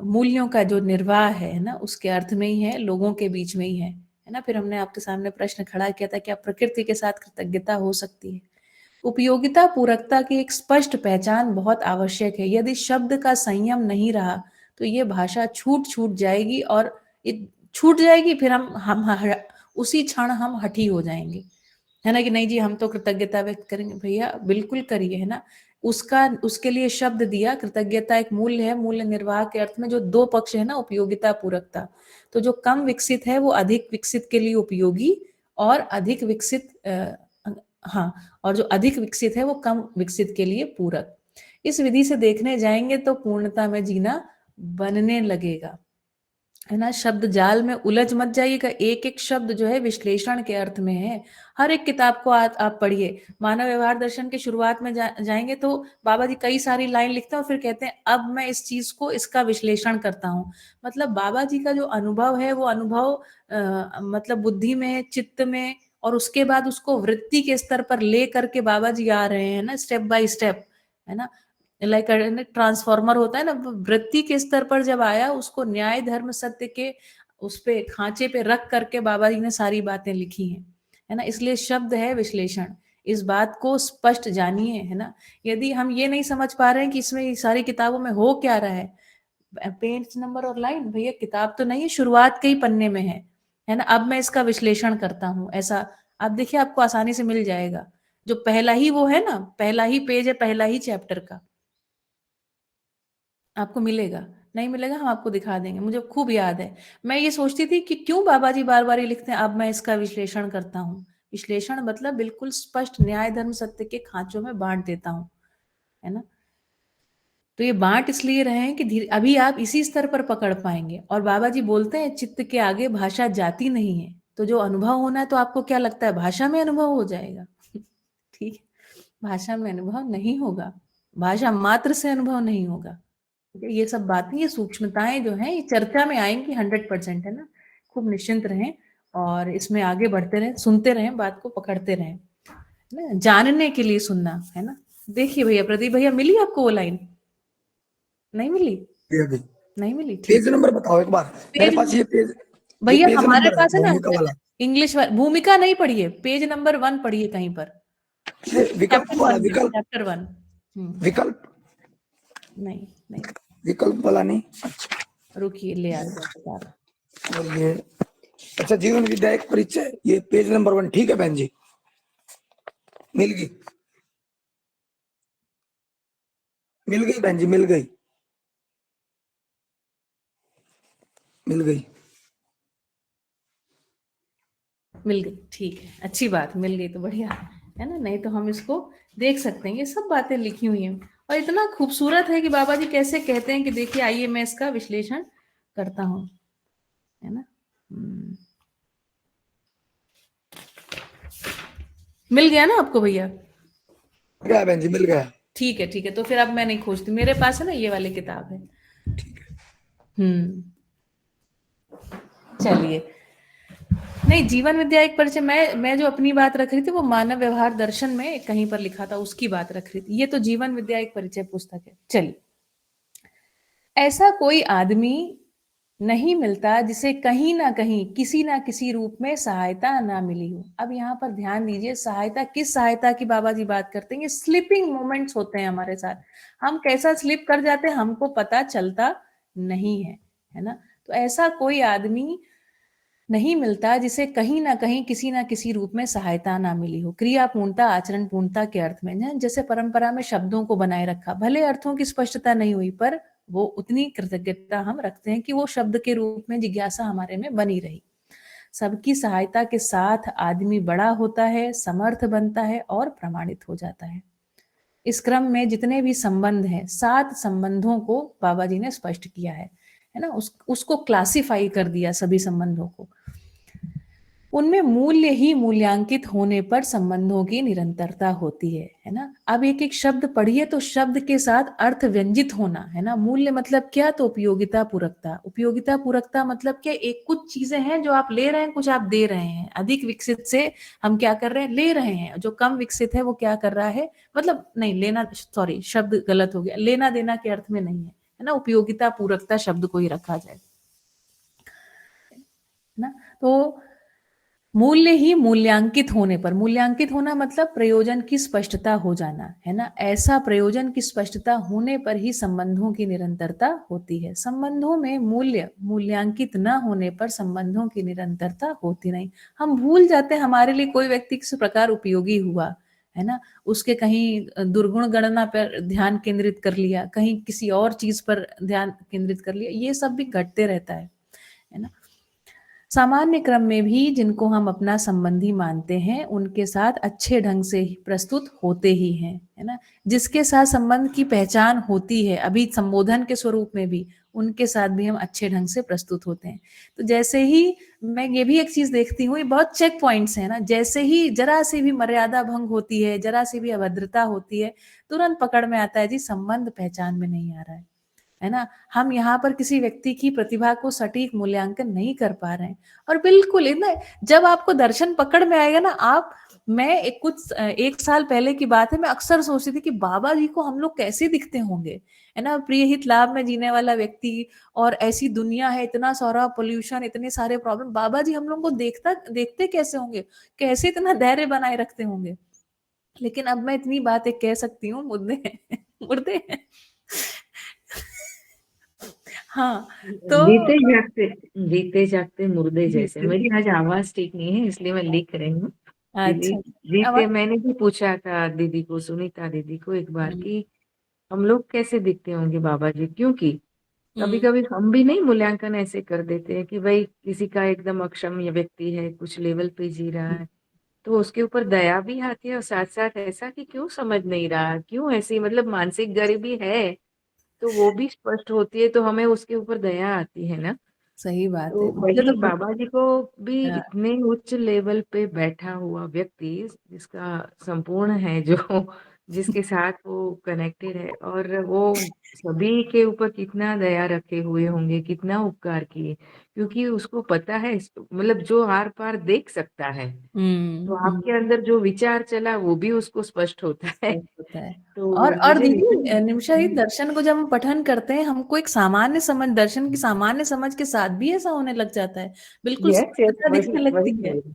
मूल्यों का जो निर्वाह है ना, उसके अर्थ में ही है, लोगों के बीच में ही है ना। फिर हमने आपके सामने प्रश्न खड़ा किया था, क्या प्रकृति के साथ कृतज्ञता हो सकती है? उपयोगिता पूरकता की एक स्पष्ट पहचान बहुत आवश्यक है। यदि शब्द का संयम नहीं रहा तो ये भाषा छूट छूट जाएगी और छूट जाएगी, फिर हम उसी क्षण हम हठी हो जाएंगे, है ना कि नहीं जी हम तो कृतज्ञता व्यक्त करेंगे। भैया बिल्कुल करिए, है ना। उसके लिए शब्द दिया, कृतज्ञता एक मूल्य है। मूल्य निर्वाह के अर्थ में जो दो पक्ष है ना, उपयोगिता पूरकता, तो जो कम विकसित है वो अधिक विकसित के लिए उपयोगी, और अधिक विकसित हाँ, और जो अधिक विकसित है वो कम विकसित के लिए पूरक। इस विधि से देखने जाएंगे तो पूर्णता में जीना बनने लगेगा, है ना। शब्द जाल में उलझ मत जाइएगा। एक एक शब्द जो है विश्लेषण के अर्थ में है। हर एक किताब को आप पढ़िए। मानव व्यवहार दर्शन के शुरुआत में जाएंगे तो बाबा जी कई सारी लाइन लिखते हैं और फिर कहते हैं अब मैं इस चीज को, इसका विश्लेषण करता हूँ। मतलब बाबा जी का जो अनुभव है वो अनुभव मतलब बुद्धि में, चित्त में, और उसके बाद उसको वृत्ति के स्तर पर ले करके बाबा जी आ रहे हैं ना, स्टेप बाय स्टेप, है ना। लाइक ट्रांसफॉर्मर होता है ना, वृत्ति के स्तर पर जब आया, उसको न्याय धर्म सत्य के उस पे खांचे पे रख करके बाबा जी ने सारी बातें लिखी हैं, है ना। इसलिए शब्द है विश्लेषण। इस बात को स्पष्ट जानिए, है ना। यदि हम ये नहीं समझ पा रहे हैं कि इसमें सारी किताबों में हो क्या रहा है, पेज नंबर और लाइन, भैया किताब तो नहीं है, शुरुआत के ही पन्ने में है ना। अब मैं इसका विश्लेषण करता हूं, ऐसा आप देखिए, आपको आसानी से मिल जाएगा। जो पहला ही वो है ना, पहला ही पेज है, पहला ही चैप्टर का आपको मिलेगा। नहीं मिलेगा हम आपको दिखा देंगे, मुझे खूब याद है। मैं ये सोचती थी कि क्यों बाबा जी बार बार ये लिखते हैं अब मैं इसका विश्लेषण करता हूँ। विश्लेषण मतलब बिल्कुल स्पष्ट न्याय धर्म सत्य के खांचों में बांट देता हूँ, है ना। तो ये बांट इसलिए रहे हैं कि धीरे अभी आप इसी स्तर पर पकड़ पाएंगे। और बाबा जी बोलते हैं चित्त के आगे भाषा जाती नहीं है। तो जो अनुभव होना है, तो आपको क्या लगता है भाषा में अनुभव हो जाएगा? ठीक है, भाषा में अनुभव नहीं होगा, भाषा मात्र से अनुभव नहीं होगा। ये सब बातें, ये सूक्ष्मताएं जो हैं, ये चर्चा में आएंगी 100%, है ना। खूब निश्चिंत रहें और इसमें आगे बढ़ते रहें, सुनते रहें, बात को पकड़ते रहें, है ना, जानने के लिए सुनना, है ना। देखिए भैया, प्रदीप भैया, मिली आपको वो लाइन? नहीं मिली? ये अभी नहीं मिली, ठीक। पेज नंबर बताओ एक बार। मेरे पेज पास ये भैया पेज हमारे नंबर है पास है ना, भूमिका वाला। इंग्लिश भूमिका नहीं पढ़िए, पेज नंबर 1 पढ़िए कहीं पर। ये विकल्प चैप्टर वाला, 1 में, विकल्प चैप्टर 1। विकल्प नहीं नहीं, विकल्प वाला नहीं। अच्छा, रुकिए ले आते हैं किताब। और ये अच्छा, जीवन विद्या एक परिचय, ये पेज नंबर 1, ठीक है बहन जी, मिल गई, मिल गई बहन जी, मिल गई, मिल गई। मिल गई, ठीक है, अच्छी बात, मिल गई तो बढ़िया है ना। नहीं तो हम इसको देख सकते हैं, ये सब बातें लिखी हुई हैं और इतना खूबसूरत है कि बाबा जी कैसे कहते हैं कि देखिए आइए मैं इसका विश्लेषण करता हूं, है ना। मिल गया ना आपको भैया? गया बहन जी, मिल गया। ठीक है, ठीक है, तो फिर अब मैं नहीं खोजती, मेरे पास है ना ये वाली किताब है। हम्म, चलिए। नहीं, जीवन विद्या एक परिचय, मैं जो अपनी बात रख रही थी वो मानव व्यवहार दर्शन में कहीं पर लिखा था, उसकी बात रख रही थी। ये तो जीवन विद्या एक परिचय पुस्तक है। चलिए, ऐसा कोई आदमी नहीं मिलता जिसे कहीं ना कहीं किसी ना किसी रूप में सहायता ना मिली हो। अब यहाँ पर ध्यान दीजिए, सहायता किस सहायता की बाबा जी बात करते हैं? ये स्लिपिंग मोमेंट्स होते हैं हमारे साथ, हम कैसा स्लिप कर जाते हैं हमको पता चलता नहीं है ना। तो ऐसा कोई आदमी नहीं मिलता जिसे कहीं ना कहीं किसी ना किसी रूप में सहायता ना मिली हो। क्रिया पूर्णता आचरण पूर्णता के अर्थ में ना, जैसे परंपरा में शब्दों को बनाए रखा, भले अर्थों की स्पष्टता नहीं हुई पर वो उतनी कृतज्ञता हम रखते हैं कि वो शब्द के रूप में जिज्ञासा हमारे में बनी रही। सबकी सहायता के साथ आदमी बड़ा होता है, समर्थ बनता है और प्रमाणित हो जाता है। इस क्रम में जितने भी संबंध हैं, 7 संबंधों को बाबा जी ने स्पष्ट किया है ना? उसको क्लासिफाई कर दिया सभी संबंधों को। उनमें मूल्य ही मूल्यांकित होने पर संबंधों की निरंतरता होती है ना? अब एक-एक शब्द पढ़िए तो शब्द के साथ अर्थ व्यंजित होना, है ना? मूल्य मतलब क्या? तो उपयोगिता पूरकता। उपयोगिता पूरकता मतलब क्या? एक कुछ चीजें हैं जो आप ले रहे हैं, कुछ आप दे रहे हैं। अधिक विकसित से हम क्या कर रहे हैं? ले रहे हैं। जो कम विकसित है वो क्या कर रहा है? मतलब नहीं लेना, सॉरी शब्द गलत हो गया, लेना देना के अर्थ में नहीं है ना? उपयोगिता पूरकता शब्द को ही रखा जाए ना। तो मूल्य ही मूल्यांकित होने पर, मूल्यांकित होना मतलब प्रयोजन की स्पष्टता हो जाना, है ना? ऐसा प्रयोजन की स्पष्टता होने पर ही संबंधों की निरंतरता होती है। संबंधों में मूल्य मूल्यांकित न होने पर संबंधों की निरंतरता होती नहीं। हम भूल जाते हैं हमारे लिए कोई व्यक्ति किसी प्रकार उपयोगी हुआ, है ना? उसके कहीं दुर्गुण गणना पर ध्यान केंद्रित कर लिया, कहीं किसी और चीज पर ध्यान केंद्रित कर लिया, ये सब भी घटते रहता है ना? सामान्य क्रम में भी जिनको हम अपना संबंधी मानते हैं उनके साथ अच्छे ढंग से ही प्रस्तुत होते ही हैं, है ना? जिसके साथ संबंध की पहचान होती है अभी संबोधन के स्वरूप में भी, उनके साथ भी हम अच्छे ढंग से प्रस्तुत होते हैं। तो जैसे ही मैं ये भी एक चीज देखती हूँ, ये बहुत चेक पॉइंट्स है ना, जैसे ही जरा सी भी मर्यादा भंग होती है, जरा सी भी अभद्रता होती है, तुरंत पकड़ में आता है जी संबंध पहचान में नहीं आ रहा है ना? हम यहाँ पर किसी व्यक्ति की प्रतिभा को सटीक मूल्यांकन नहीं कर पा रहे हैं। और बिल्कुल इतना, जब आपको दर्शन पकड़ में आएगा ना, आप मैं एक साल पहले की बात है, मैं अक्सर सोचती थी कि बाबा जी को हम लोग कैसे दिखते होंगे, है ना? प्रिय हित लाभ में जीने वाला व्यक्ति, और ऐसी दुनिया है, इतना सारा पोल्यूशन, इतने सारे प्रॉब्लम, बाबा जी हम लोग को देखते कैसे होंगे? कैसे इतना धैर्य बनाए रखते होंगे? लेकिन अब मैं इतनी बातें कह सकती हूँ, मुद्दे हैं मुर्दे हैं। हाँ, तो जीते जागते जीते जागते मुर्दे जैसे। मेरी आज आवाज ठीक नहीं है इसलिए मैं लिख रही हूँ। दीदी, अच्छा, जीते, आवाज़ मैंने भी पूछा था दीदी को, सुनीता दीदी को एक बार, हुँ, कि हम लोग कैसे दिखते होंगे बाबा जी, क्योंकि कभी हुँ, कभी हम भी नहीं मूल्यांकन ऐसे कर देते हैं कि भाई किसी का एकदम अक्षम व्यक्ति है, कुछ लेवल पे जी रहा हुँ, है, तो उसके ऊपर दया भी आती है, और साथ साथ ऐसा कि क्यों समझ नहीं रहा, क्यों ऐसी, मतलब मानसिक गरीबी है, तो वो भी स्पष्ट होती है, तो हमें उसके ऊपर दया आती है ना। सही बात तो है। मुझे वही तो खुद बाबा जी को भी, हाँ, इतने उच्च लेवल पे बैठा हुआ व्यक्ति, जिसका संपूर्ण है, जो जिसके साथ वो कनेक्टेड है, और वो सभी के ऊपर कितना दया रखे हुए होंगे, कितना उपकार किए, क्योंकि उसको पता है, मतलब जो आर पार देख सकता है, तो हुँ, आपके अंदर जो विचार चला वो भी उसको स्पष्ट होता है। सही होता है। तो और मुझे दीदी निमिषा जी, यही, दर्शन को जब हम पठन करते हैं, हमको एक सामान्य समझ, दर्शन की सामान्य समझ के साथ भी ऐसा होने लग जाता है। बिल्कुल यस यस, स्पष्टता वही दिखने वही लगती है। बोल रही,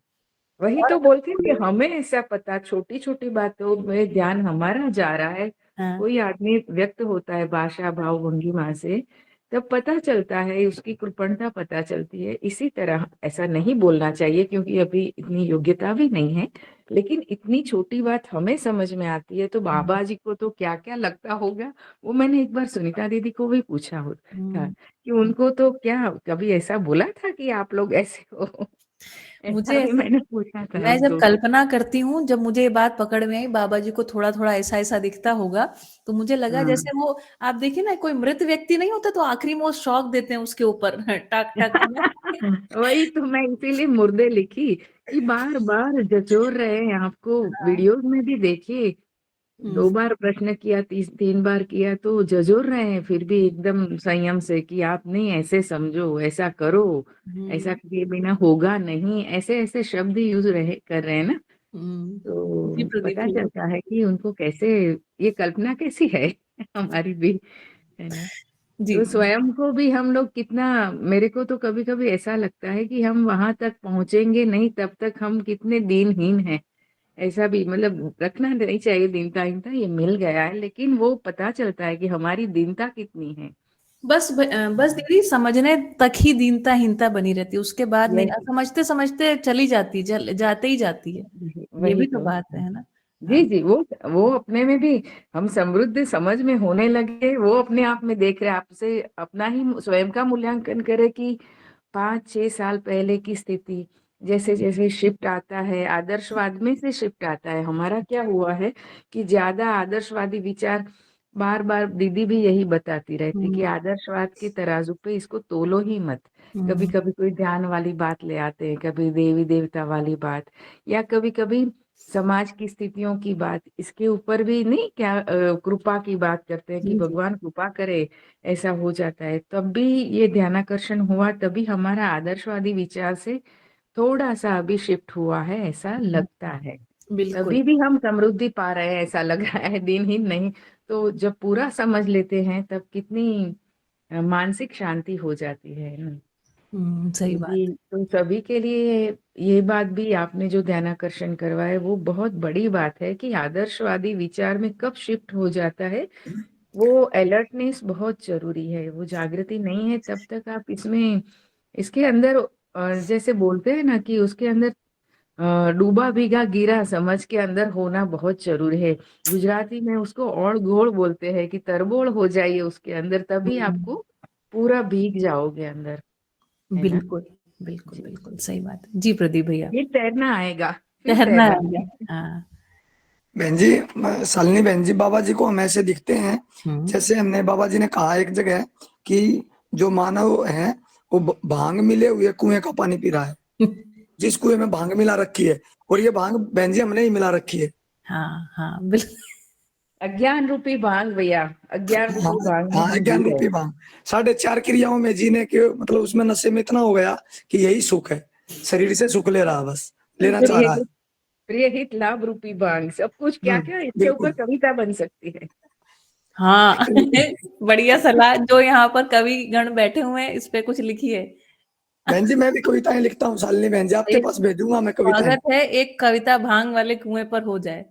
वही और तो बोलते हैं कि हमें ऐसा पता, छोटी छोटी बातों में ध्यान हमारा जा रहा है, हाँ, कोई आदमी व्यक्त होता है भाषा भाव भंगिमा से, तब पता चलता है, उसकी कृपणता पता चलती है। इसी तरह ऐसा नहीं बोलना चाहिए क्योंकि अभी इतनी योग्यता भी नहीं है, लेकिन इतनी छोटी बात हमें समझ में आती है, तो हुँ, बाबा जी को तो क्या क्या लगता होगा। वो मैंने एक बार सुनीता दीदी को भी पूछा था हुँ। कि उनको तो क्या कभी ऐसा बोला था कि आप लोग ऐसे हो। ऐसा मुझे भी ऐसा, मैंने पूछा था मैं एक जब दो। कल्पना करती हूँ, जब मुझे ये बात पकड़ में आई बाबा जी को थोड़ा-थोड़ा ऐसा-ऐसा दिखता होगा, तो मुझे लगा हाँ। जैसे वो, आप देखिए ना कोई मृत व्यक्ति नहीं होता तो आखिरी में वो शॉक देते हैं उसके ऊपर टक-टक, है ना? वही तो मैं इसीलिए मुर्दे लिखी, कि बार बार जचोर रहे हैं आपको, हाँ, वीडियोस में भी देखिए, दो हुँ, बार प्रश्न किया, तीन बार किया, तो जजोर रहे हैं, फिर भी एकदम संयम से कि आप नहीं, ऐसे समझो, ऐसा करो, ऐसा हुँ, किए बिना होगा नहीं, ऐसे ऐसे शब्द यूज रहे कर रहे हैं ना। हुँ। जी तो प्रदीप पता जी। चलता है कि उनको कैसे, ये कल्पना कैसी है हमारी भी, है ना। जी, तो जी। स्वयं को भी हम लोग कितना, मेरे को तो कभी कभी ऐसा लगता है कि हम वहां तक पहुंचेंगे नहीं तब तक हम कितने दीनहीन हैं। ऐसा भी मतलब रखना नहीं चाहिए दीनता हीनता, ये मिल गया है, लेकिन वो पता चलता है कि हमारी दीनता कितनी है। बस दीदी समझने तक ही दीनता-हीनता बनी रहती है, उसके बाद नहीं, यस, समझते-समझते चली जाती, जल जाते ही जाती है। ये वही भी तो तो। बात है ना? जी हाँ। जी, वो अपने में भी हम समृद्ध समझ में होने लगे, वो अपने आप में देख रहे हैं, आपसे अपना ही स्वयं का मूल्यांकन करे कि 5-6 साल पहले की स्थिति, जैसे जैसे शिफ्ट आता है आदर्शवाद में से शिफ्ट आता है, हमारा क्या हुआ है कि ज्यादा आदर्शवादी विचार, बार बार दीदी भी यही बताती रहती कि हुँ, आदर्शवाद के तराजू पे इसको तोलो ही मत। कभी हुँ। कभी कोई ध्यान वाली बात ले आते हैं, कभी देवी देवता वाली बात, या कभी कभी समाज की स्थितियों की बात, इसके ऊपर भी नहीं क्या कृपा की बात करते हैं कि जी, जी। भगवान कृपा करे, ऐसा हो जाता है। तब भी ये ध्यानाकर्षण हुआ, तभी हमारा आदर्शवादी विचार से थोड़ा सा अभी शिफ्ट हुआ है, ऐसा हुँ, लगता है। बिल्कुल। तभी भी हम समृद्धि पा रहे हैं, ऐसा लग रहा है, दिनहीन नहीं। तो जब पूरा समझ लेते हैं तब कितनी मानसिक शांति हो जाती है ना। सही बात जी, है। तो सभी के लिए ये बात भी आपने जो ध्यानाकर्षण करवाया वो बहुत बड़ी बात है कि आदर्शवादी विचार में कब शिफ्ट हो जाता है, वो अलर्टनेस बहुत जरूरी है। वो जागृति नहीं है तब तक आप इसमें, इसके अंदर जैसे बोलते हैं ना कि उसके अंदर डूबा भीगा गिरा समझ के अंदर होना बहुत जरूरी है। गुजराती में उसको और घोल बोलते हैं कि तरबोड़ हो जाइए उसके अंदर, तभी हुँ, आपको पूरा भीग जाओगे अंदर, है ना। बिल्कुल, बिल्कुल, जी, बिल्कुल, सही बात है। जी, प्रदीप भैया, फिर तैरना आएगा, फिर तैरना तैरना आएगा। आएगा। हाँ। बहन जी, शालिनी बहन जी, बाबा जी को हम ऐसे दिखते हैं, हुँ। जैसे हमने बाबा जी ने कहा एक जगह कि जो मानव है वो भांग मिले हुए कुएं का पानी पी रहा है, जिस कुएं में भांग मिला रखी है, और ये भांग बहन जी हमने ही मिला रखी है। हाँ, हाँ, बिल अज्ञान रूपी भांग भैया, अज्ञान हाँ, रूपी भांग में हाँ, हम जी ज्ञान रहे रूपी भांग 4.5 क्रियाओं में जीने के मतलब उसमें नशे में इतना हो गया कि यही सुख है, शरीर से सुख ले रहा, बस हैं। लेना चाह रहा है। प्रिय हित लाभ रूपी भांग, सब कुछ क्या क्या, इसके ऊपर बिल्कुल। कविता बन सकती है। हाँ, इतनी बढ़िया सलाह जो यहाँ पर कवि गण बैठे हुए हैं, इस पे कुछ लिखिए। बहन जी, मैं भी कविताएं लिखता हूँ, शालिनी बहन जी, आपके एक पास भेजूंगा मैं कविताएं। स्वागत है, एक कविता भांग वाले कुएं पर हो जाए,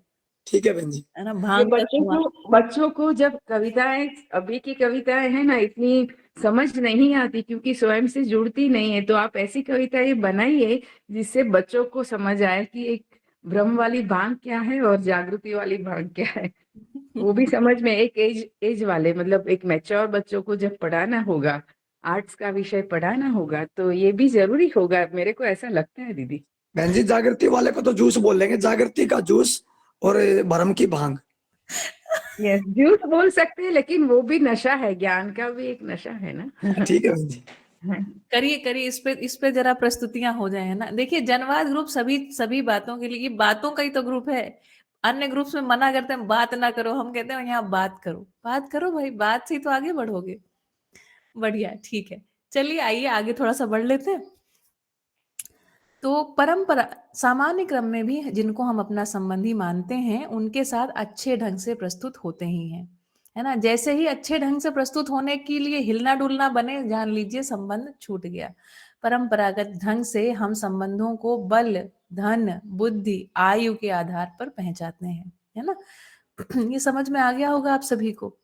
ठीक है बहन जी। है ना? ये भांग का कुआं। बच्चों को जब कविताएं, अभी की कविताएं है ना, इतनी समझ नहीं आती क्योंकि स्वयं से जुड़ती नहीं है, तो आप ऐसी कविताएं बनाइए जिससे बच्चों को समझ आए कि एक भ्रम वाली भांग क्या है और जागृति वाली भांग क्या है। वो भी समझ में, एक एज एज वाले मतलब एक मैच्योर बच्चों को जब पढ़ाना होगा, आर्ट्स का विषय पढ़ाना होगा, तो ये भी जरूरी होगा, मेरे को ऐसा लगता है दीदी। बहन जी, जागृति वाले को तो जूस बोलेंगे, जागृति का जूस और भरम की भांग। यस, झूठ बोल सकते हैं, लेकिन वो भी नशा है, ज्ञान का भी एक नशा है ना। ठीक है बहन जी। करिए, करिए, इस पे ज़रा प्रस्तुतियाँ हो जाएँ, है ना? देखिए जनवाद ग्रुप सभी सभी बातों के लिए, ये बातों का ही तो ग्रुप है। अन्य ग्रुप्स में मना करते हैं, बात ना करो, हम कहते हैं यहाँ बात करो। बात करो भाई, बात से ही तो आगे बढ़ोगे। बढ़िया, ठीक है। चलिए आइए आगे थोड़ा-सा बढ़ लेते हैं। तो परंपरा सामान्य क्रम में भी जिनको हम अपना संबंधी मानते हैं, उनके साथ अच्छे ढंग से प्रस्तुत होते ही हैं, है ना? जैसे ही अच्छे ढंग से प्रस्तुत होने के लिए हिलना-डुलना बने, जान लीजिए संबंध छूट गया। परंपरागत ढंग से हम संबंधों को बल, धन, बुद्धि, आयु के आधार पर पहचानते हैं, है ना? ये समझ में आ गया होगा आप सभी को।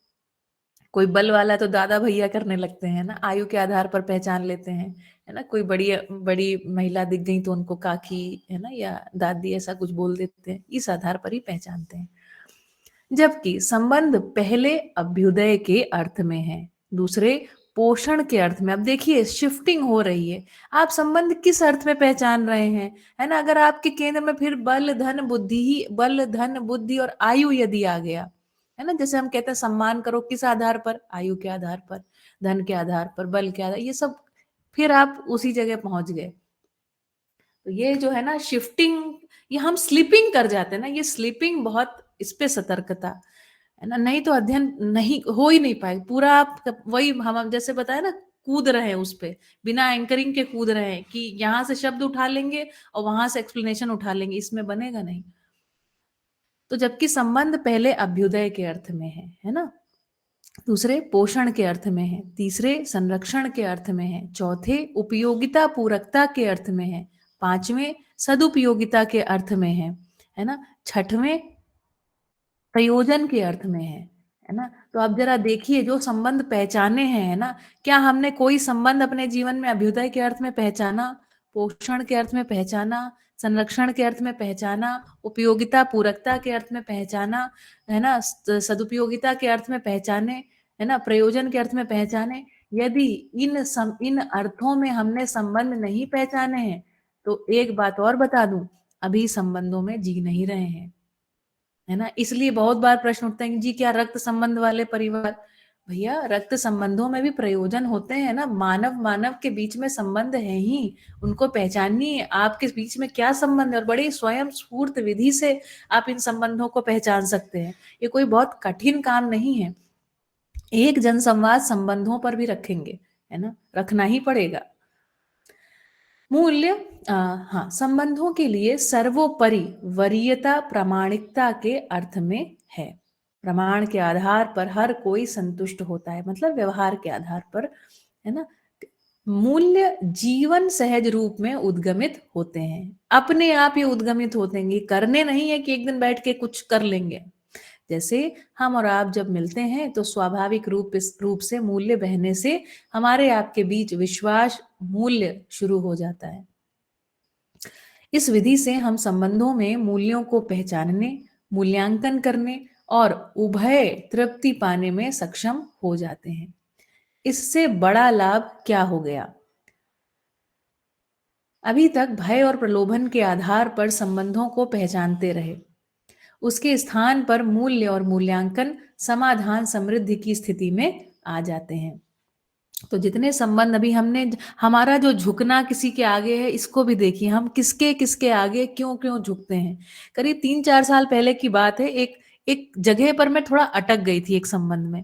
कोई बल वाला तो दादा भैया करने लगते हैं ना, आयु के आधार पर पहचान लेते हैं, है ना? कोई बड़ी बड़ी महिला दिख गई तो उनको काकी, है ना? या दादी ऐसा कुछ बोल देते हैं, इस आधार पर ही पहचानते हैं। जबकि संबंध पहले अभ्युदय के अर्थ में है, दूसरे पोषण के अर्थ में। अब देखिए शिफ्टिंग हो रही है, आप संबंध किस अर्थ में पहचान रहे हैं, है ना? अगर आपके केंद्र में फिर बल, धन, बुद्धि और आयु यदि आ गया, है ना? जैसे हम कहते हैं सम्मान करो किस आधार पर? आयु के आधार पर, धन के आधार पर, बल के आधार, ये सब फिर आप उसी जगह पहुँच गए। तो ये जो है ना शिफ्टिंग, ये हम स्लीपिंग कर जाते हैं ना, ये स्लीपिंग बहुत, इस पे सतर्कता, है ना? नहीं तो अध्ययन नहीं हो ही नहीं पाएगा पूरा। आप वही हम जैसे बताया ना, कूद रहे हैं उस पे, बिना एंकरिंग के कूद रहे हैं कि यहाँ से शब्द उठा लेंगे और वहां से एक्सप्लेनेशन उठा लेंगे, इसमें बनेगा नहीं। तो जबकि संबंध पहले अभ्युदय के अर्थ में है ना? दूसरे पोषण के अर्थ में है, तीसरे संरक्षण के अर्थ में है, चौथे उपयोगिता पूरकता के अर्थ में है, पांचवें सदुपयोगिता के अर्थ में है ना, छठवें प्रयोजन के अर्थ में है ना। तो आप जरा देखिए जो संबंध पहचाने हैं, है ना, क्या हमने कोई संबंध अपने जीवन में अभ्युदय के अर्थ में पहचाना, पोषण के अर्थ में पहचाना, संरक्षण के अर्थ में पहचाना, उपयोगिता पूरकता के अर्थ में पहचाना, है ना, सदुपयोगिता के अर्थ में पहचाने, है ना, प्रयोजन के अर्थ में पहचाने। यदि इन अर्थों में हमने संबंध नहीं पहचाने हैं तो एक बात और बता दूं, अभी संबंधों में जी नहीं रहे हैं, है ना। इसलिए बहुत बार प्रश्न उठते हैं कि जी क्या रक्त संबंध वाले परिवार, भैया रक्त संबंधों में भी प्रयोजन होते हैं ना, मानव मानव के बीच में संबंध है ही, उनको पहचानिए आपके बीच में क्या संबंध है और बड़ी स्वयं स्फूर्त विधि से आप इन संबंधों को पहचान सकते हैं। ये कोई बहुत कठिन काम नहीं है। एक जनसंवाद संबंधों पर भी रखेंगे, है ना, रखना ही पड़ेगा। मूल्य, हाँ, संबंधों के लिए सर्वोपरि वरीयता प्रामाणिकता के अर्थ में है। प्रमाण के आधार पर हर कोई संतुष्ट होता है, मतलब व्यवहार के आधार पर, है ना। मूल्य जीवन सहज रूप में उद्गमित होते हैं, अपने आप ये उद्गमित होते हैं, करने नहीं है कि एक दिन बैठ के कुछ कर लेंगे। जैसे हम और आप जब मिलते हैं तो स्वाभाविक रूप से मूल्य बहने से हमारे आपके बीच विश्वास मूल्य शुरू हो जाता है। इस विधि से हम संबंधों में मूल्यों को पहचानने, मूल्यांकन करने और उभय तृप्ति पाने में सक्षम हो जाते हैं। इससे बड़ा लाभ क्या हो गया? अभी तक भय और प्रलोभन के आधार पर संबंधों को पहचानते रहे, उसके स्थान पर मूल्य और मूल्यांकन, समाधान, समृद्धि की स्थिति में आ जाते हैं। तो जितने संबंध अभी हमने, हमारा जो झुकना किसी के आगे है, इसको भी देखिए, हम किसके किसके आगे क्यों क्यों झुकते हैं। करीब 3-4 साल पहले की बात है, एक एक जगह पर मैं थोड़ा अटक गई थी एक संबंध में,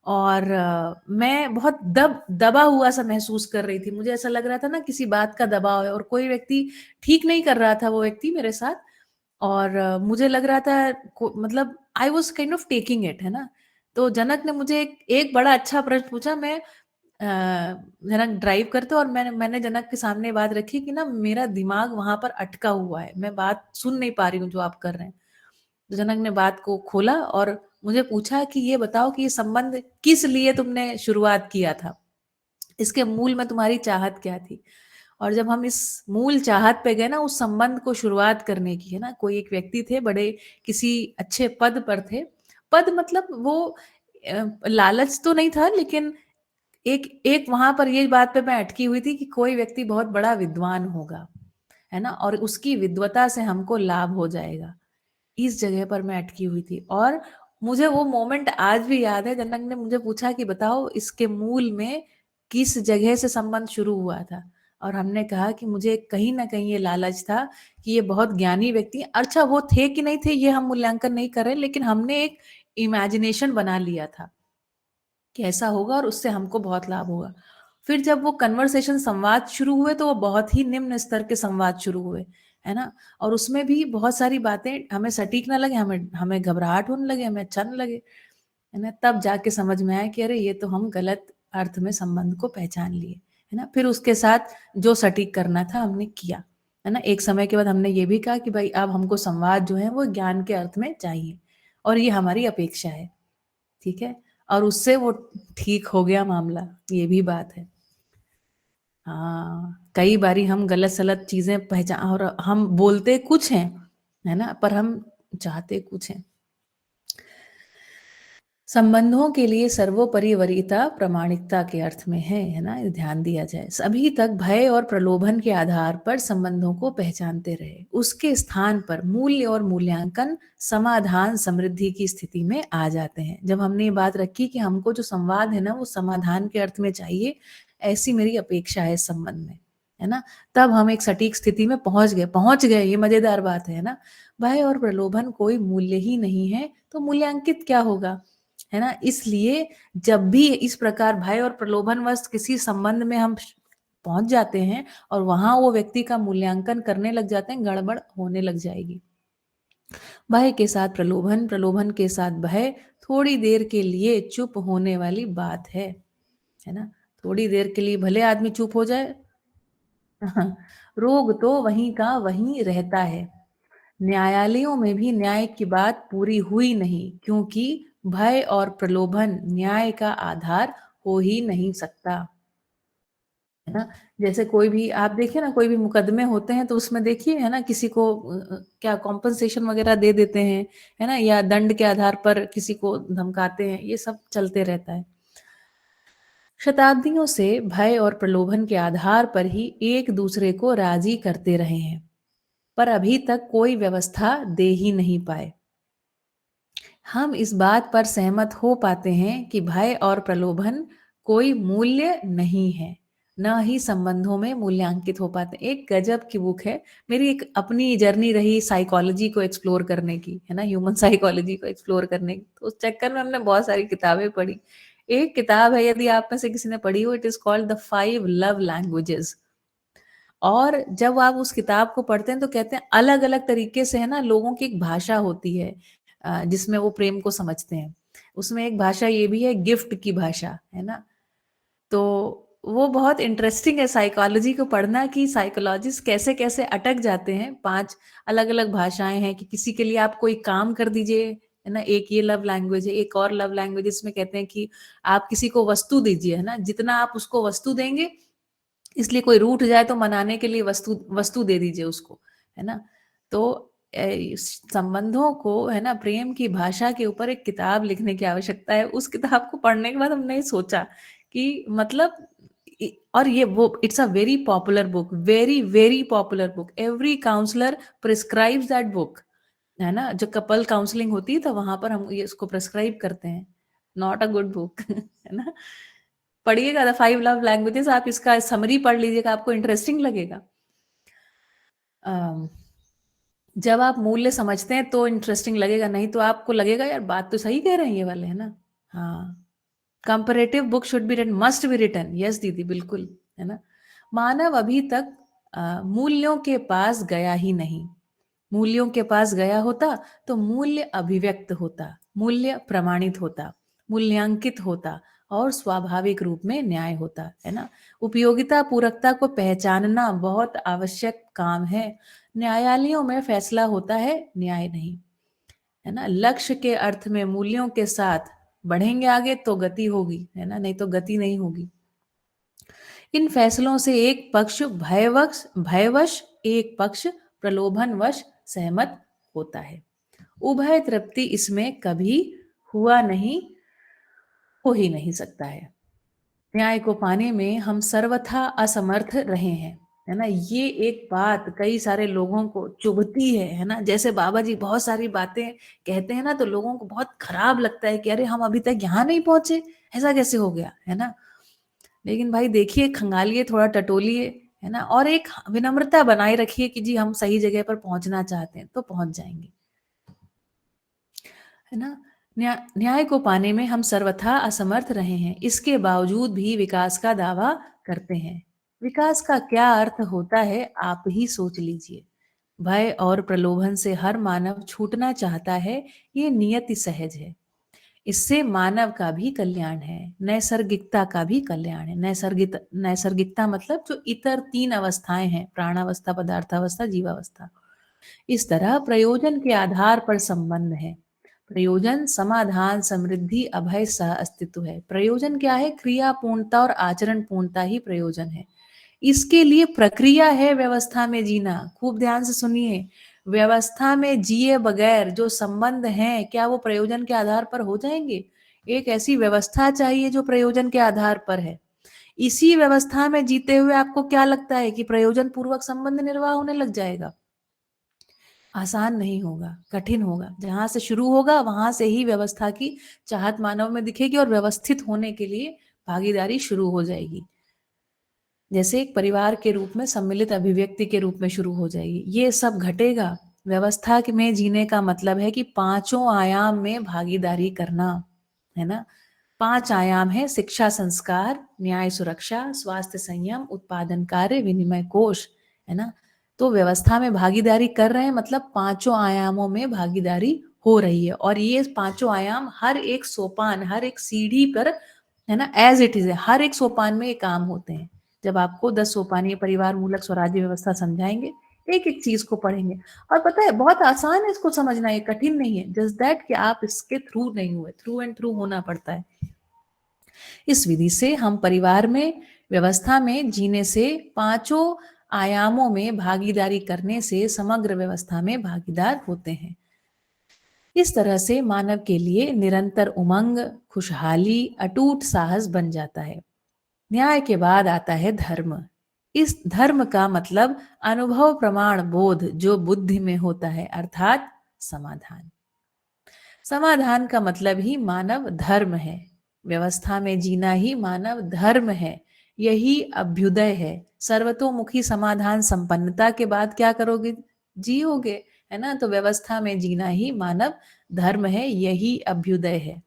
और मैं बहुत दबा हुआ सा महसूस कर रही थी। मुझे ऐसा लग रहा था ना किसी बात का दबाव है, और कोई व्यक्ति ठीक नहीं कर रहा था, वो व्यक्ति मेरे साथ, और मुझे लग रहा था मतलब I was kind of taking it, है ना। तो जनक ने मुझे एक बड़ा अच्छा प्रश्न पूछा। मैं जनक ड्राइव करते, और मैंने जनक के सामने बात रखी कि ना मेरा दिमाग वहां पर अटका हुआ है, मैं बात सुन नहीं पा रही हूँ जो आप कर रहे हैं। तो जनक ने बात को खोला और मुझे पूछा कि ये बताओ कि ये संबंध किस लिए तुमने शुरुआत किया था, इसके मूल में तुम्हारी चाहत क्या थी। और जब हम इस मूल चाहत पे गए ना, उस संबंध को शुरुआत करने की, है ना, कोई एक व्यक्ति थे, बड़े किसी अच्छे पद पर थे। पद मतलब वो लालच तो नहीं था, लेकिन एक एक वहां पर ये बात पे मैं अटकी हुई थी कि कोई व्यक्ति बहुत बड़ा विद्वान होगा, है ना, और उसकी विद्वता से हमको लाभ हो जाएगा। इस जगह पर मैं अटकी हुई थी, और मुझे वो मोमेंट आज भी याद है। जनक ने मुझे पूछा कि बताओ इसके मूल में किस जगह से संबंध शुरू हुआ था, और हमने कहा कि मुझे कहीं ना कहीं ये लालच था कि ये बहुत ज्ञानी व्यक्ति, अच्छा वो थे कि नहीं थे ये हम मूल्यांकन नहीं कर रहे, लेकिन हमने एक इमेजिनेशन बना लिया था कि ऐसा होगा और उससे हमको बहुत लाभ होगा। फिर जब वो कन्वर्सेशन, संवाद शुरू हुए, तो वो बहुत ही निम्न स्तर के संवाद शुरू हुए, है ना, और उसमें भी बहुत सारी बातें हमें सटीक ना लगे, हमें हमें घबराहट होने लगे, हमें अच्छा न लगे, है ना। तब जाके समझ में आया कि अरे ये तो हम गलत अर्थ में संबंध को पहचान लिए, है ना। फिर उसके साथ जो सटीक करना था हमने किया, है ना। एक समय के बाद हमने ये भी कहा कि भाई अब हमको संवाद जो है वो ज्ञान के अर्थ में चाहिए, और ये हमारी अपेक्षा है, ठीक है। और उससे वो ठीक हो गया मामला, ये भी बात है। हाँ, कई बारी हम गलत सलत चीजें पहचान, और हम बोलते कुछ हैं, है ना, पर हम चाहते कुछ हैं। संबंधों के लिए सर्वोपरि वरीयता प्रामाणिकता के अर्थ में है ना, ध्यान दिया जाए। अभी तक भय और प्रलोभन के आधार पर संबंधों को पहचानते रहे, उसके स्थान पर मूल्य और मूल्यांकन, समाधान, समृद्धि की स्थिति में आ जाते हैं। जब हमने ये बात रखी कि हमको जो संवाद है ना वो समाधान के अर्थ में चाहिए, ऐसी मेरी अपेक्षा है इस संबंध में, है ना, तब हम एक सटीक स्थिति में पहुंच गए। ये मजेदार बात है ना। भय और प्रलोभन कोई मूल्य ही नहीं है, तो मूल्यांकित क्या होगा, है ना। इसलिए जब भी इस प्रकार भय और प्रलोभनवश किसी संबंध में हम पहुंच जाते हैं और वहां वो व्यक्ति का मूल्यांकन करने लग जाते हैं, गड़बड़ होने लग जाएगी। भय के साथ प्रलोभन, प्रलोभन के साथ भय, थोड़ी देर के लिए चुप होने वाली बात है ना? थोड़ी देर के लिए भले आदमी चुप हो जाए, रोग तो वहीं का वहीं रहता है। न्यायालयों में भी न्याय की बात पूरी हुई नहीं, क्योंकि भय और प्रलोभन न्याय का आधार हो ही नहीं सकता, है ना? जैसे कोई भी आप देखिए ना, कोई भी मुकदमे होते हैं तो उसमें देखिए, है ना, किसी को क्या कॉम्पेंसेशन वगैरह दे देते हैं, है ना? या दंड के आधार पर किसी को धमकाते हैं, ये सब चलते रहता है। शताब्दियों से भय और प्रलोभन के आधार पर ही एक दूसरे को राजी करते रहे हैं, पर अभी तक कोई व्यवस्था दे ही नहीं पाए। हम इस बात पर सहमत हो पाते हैं कि भय और प्रलोभन कोई मूल्य नहीं है, न ही संबंधों में मूल्यांकित हो पाते। एक गजब की बुक है, मेरी एक अपनी जर्नी रही साइकोलॉजी को एक्सप्लोर करने की, है ना, ह्यूमन साइकोलॉजी को एक्सप्लोर करने की, तो उस चक्कर में हमने बहुत सारी किताबें पढ़ी। एक किताब है, यदि आप में से किसी ने पढ़ी हो, it is called the 5 love languages. और जब आप उस किताब को पढ़ते हैं तो कहते हैं अलग अलग तरीके से, है ना, लोगों की एक भाषा होती है जिसमें वो प्रेम को समझते हैं। उसमें एक भाषा ये भी है, गिफ्ट की भाषा, है ना? तो वो बहुत इंटरेस्टिंग है साइकोलॉजी को पढ़ना, कि साइकोलॉजिस्ट कैसे कैसे अटक जाते हैं। 5 अलग अलग भाषाएं हैं कि किसी के लिए आप कोई काम कर दीजिए, है ना, एक ये लव लैंग्वेज है। एक और लव लैंग्वेज इसमें कहते हैं कि आप किसी को वस्तु दीजिए, है ना, जितना आप उसको वस्तु देंगे, इसलिए कोई रूठ जाए तो मनाने के लिए वस्तु वस्तु दे दीजिए उसको, है ना? तो संबंधों को, है ना, प्रेम की भाषा के ऊपर एक किताब लिखने की आवश्यकता है। उस किताब को पढ़ने के बाद हमने सोचा कि मतलब और ये वो it's a very popular book, very very popular book. Every counsellor prescribes that book, है ना? जो कपल काउंसलिंग होती है तो वहां पर हम ये इसको प्रिस्क्राइब करते हैं। नॉट अ गुड बुक है ना? पढ़िएगा द 5 लव लैंग्वेजेस, आप इसका समरी पढ़ लीजिएगा, आपको इंटरेस्टिंग लगेगा। अम, जब आप मूल्य समझते हैं तो इंटरेस्टिंग लगेगा, नहीं तो आपको लगेगा यार बात तो सही कह रहे हैं ये वाले, है ना? हाँ, comparative book should be written, must be written. Yes दीदी, बिल्कुल, है ना? मानव अभी तक मूल्यों के पास गया ही नहीं। मूल्यों के पास गया होता तो मूल्य अभिव्यक्त होता, मूल्य प्रमाणित होता, मूल्यांकित होता और स्वाभाविक रूप में न्याय होता, है ना? उपयोगिता पूरकता को पहचानना बहुत आवश्यक काम है। न्यायालयों में फैसला होता है, न्याय नहीं, है ना? लक्ष्य के अर्थ में मूल्यों के साथ बढ़ेंगे आगे तो गति होगी, है ना, नहीं तो गति नहीं होगी। इन फैसलों से एक पक्ष भयवश, एक पक्ष प्रलोभनवश सहमत होता है। उभय तृप्ति इसमें कभी हुआ नहीं, हो ही नहीं सकता है। न्याय को पाने में हम सर्वथा असमर्थ रहे हैं, है ना? ये एक बात कई सारे लोगों को चुभती है ना? जैसे बाबा जी बहुत सारी बातें कहते हैं ना, तो लोगों को बहुत खराब लगता है कि अरे हम अभी तक यहाँ नहीं पहुंचे, ऐसा कैसे हो गया, है ना? लेकिन भाई देखिए, खंगालिए, थोड़ा टटोलिए, है ना, और एक विनम्रता बनाए रखिए कि जी हम सही जगह पर पहुंचना चाहते हैं तो पहुंच जाएंगे, है ना? न्याय को पाने में हम सर्वथा असमर्थ रहे हैं, इसके बावजूद भी विकास का दावा करते हैं। विकास का क्या अर्थ होता है, आप ही सोच लीजिए। भय और प्रलोभन से हर मानव छूटना चाहता है, ये नियति सहज है। इससे मानव का भी कल्याण है, नैसर्गिकता का भी कल्याण है। नैसर्गिकता मतलब जो इतर 3 अवस्थाएं हैं, प्राणावस्था, पदार्थावस्था, जीवावस्था। इस तरह प्रयोजन के आधार पर संबंध है। प्रयोजन समाधान, समृद्धि, अभय, सह अस्तित्व है। प्रयोजन क्या है? क्रिया पूर्णता और आचरण पूर्णता ही प्रयोजन है। इसके लिए प्रक्रिया है व्यवस्था में जीना। खूब ध्यान से सुनिए, व्यवस्था में जिए बगैर जो संबंध हैं, क्या वो प्रयोजन के आधार पर हो जाएंगे? एक ऐसी व्यवस्था चाहिए जो प्रयोजन के आधार पर है। इसी व्यवस्था में जीते हुए आपको क्या लगता है कि प्रयोजन पूर्वक संबंध निर्वाह होने लग जाएगा? आसान नहीं होगा, कठिन होगा। जहां से शुरू होगा वहां से ही व्यवस्था की चाहत मानव में दिखेगी और व्यवस्थित होने के लिए भागीदारी शुरू हो जाएगी। जैसे एक परिवार के रूप में, सम्मिलित अभिव्यक्ति के रूप में शुरू हो जाएगी। ये सब घटेगा। व्यवस्था में जीने का मतलब है कि पांचों आयाम में भागीदारी करना, है ना? 5 आयाम है: शिक्षा संस्कार, न्याय सुरक्षा, स्वास्थ्य संयम, उत्पादन कार्य, विनिमय कोष, है ना? तो व्यवस्था में भागीदारी कर रहे हैं मतलब पांचों आयामों में भागीदारी हो रही है, और ये पांचों आयाम हर एक सोपान, हर एक सीढ़ी पर, है ना, एज इट इज है, हर एक सोपान में ये काम होते हैं। जब आपको 10 सोपानीय परिवार मूलक स्वराज्य व्यवस्था समझाएंगे, एक एक चीज को पढ़ेंगे, और पता है बहुत आसान है इसको समझना, ये कठिन नहीं है, जस्ट दैट कि आप इसके थ्रू नहीं हुए, थ्रू एंड थ्रू होना पड़ता है। इस विधि से हम परिवार में, व्यवस्था में जीने से, पांचों आयामों में भागीदारी करने से समग्र व्यवस्था में भागीदार होते हैं। इस तरह से मानव के लिए निरंतर उमंग, खुशहाली, अटूट साहस बन जाता है। न्याय के बाद आता है धर्म। इस धर्म का मतलब अनुभव, प्रमाण, बोध जो बुद्धि में होता है, अर्थात समाधान। समाधान का मतलब ही मानव धर्म है। व्यवस्था में जीना ही मानव धर्म है। यही अभ्युदय है। सर्वतोमुखी समाधान संपन्नता के बाद क्या करोगे? जियोगे, है ना। तो व्यवस्था में जीना ही मानव धर्म है, यही अभ्युदय है।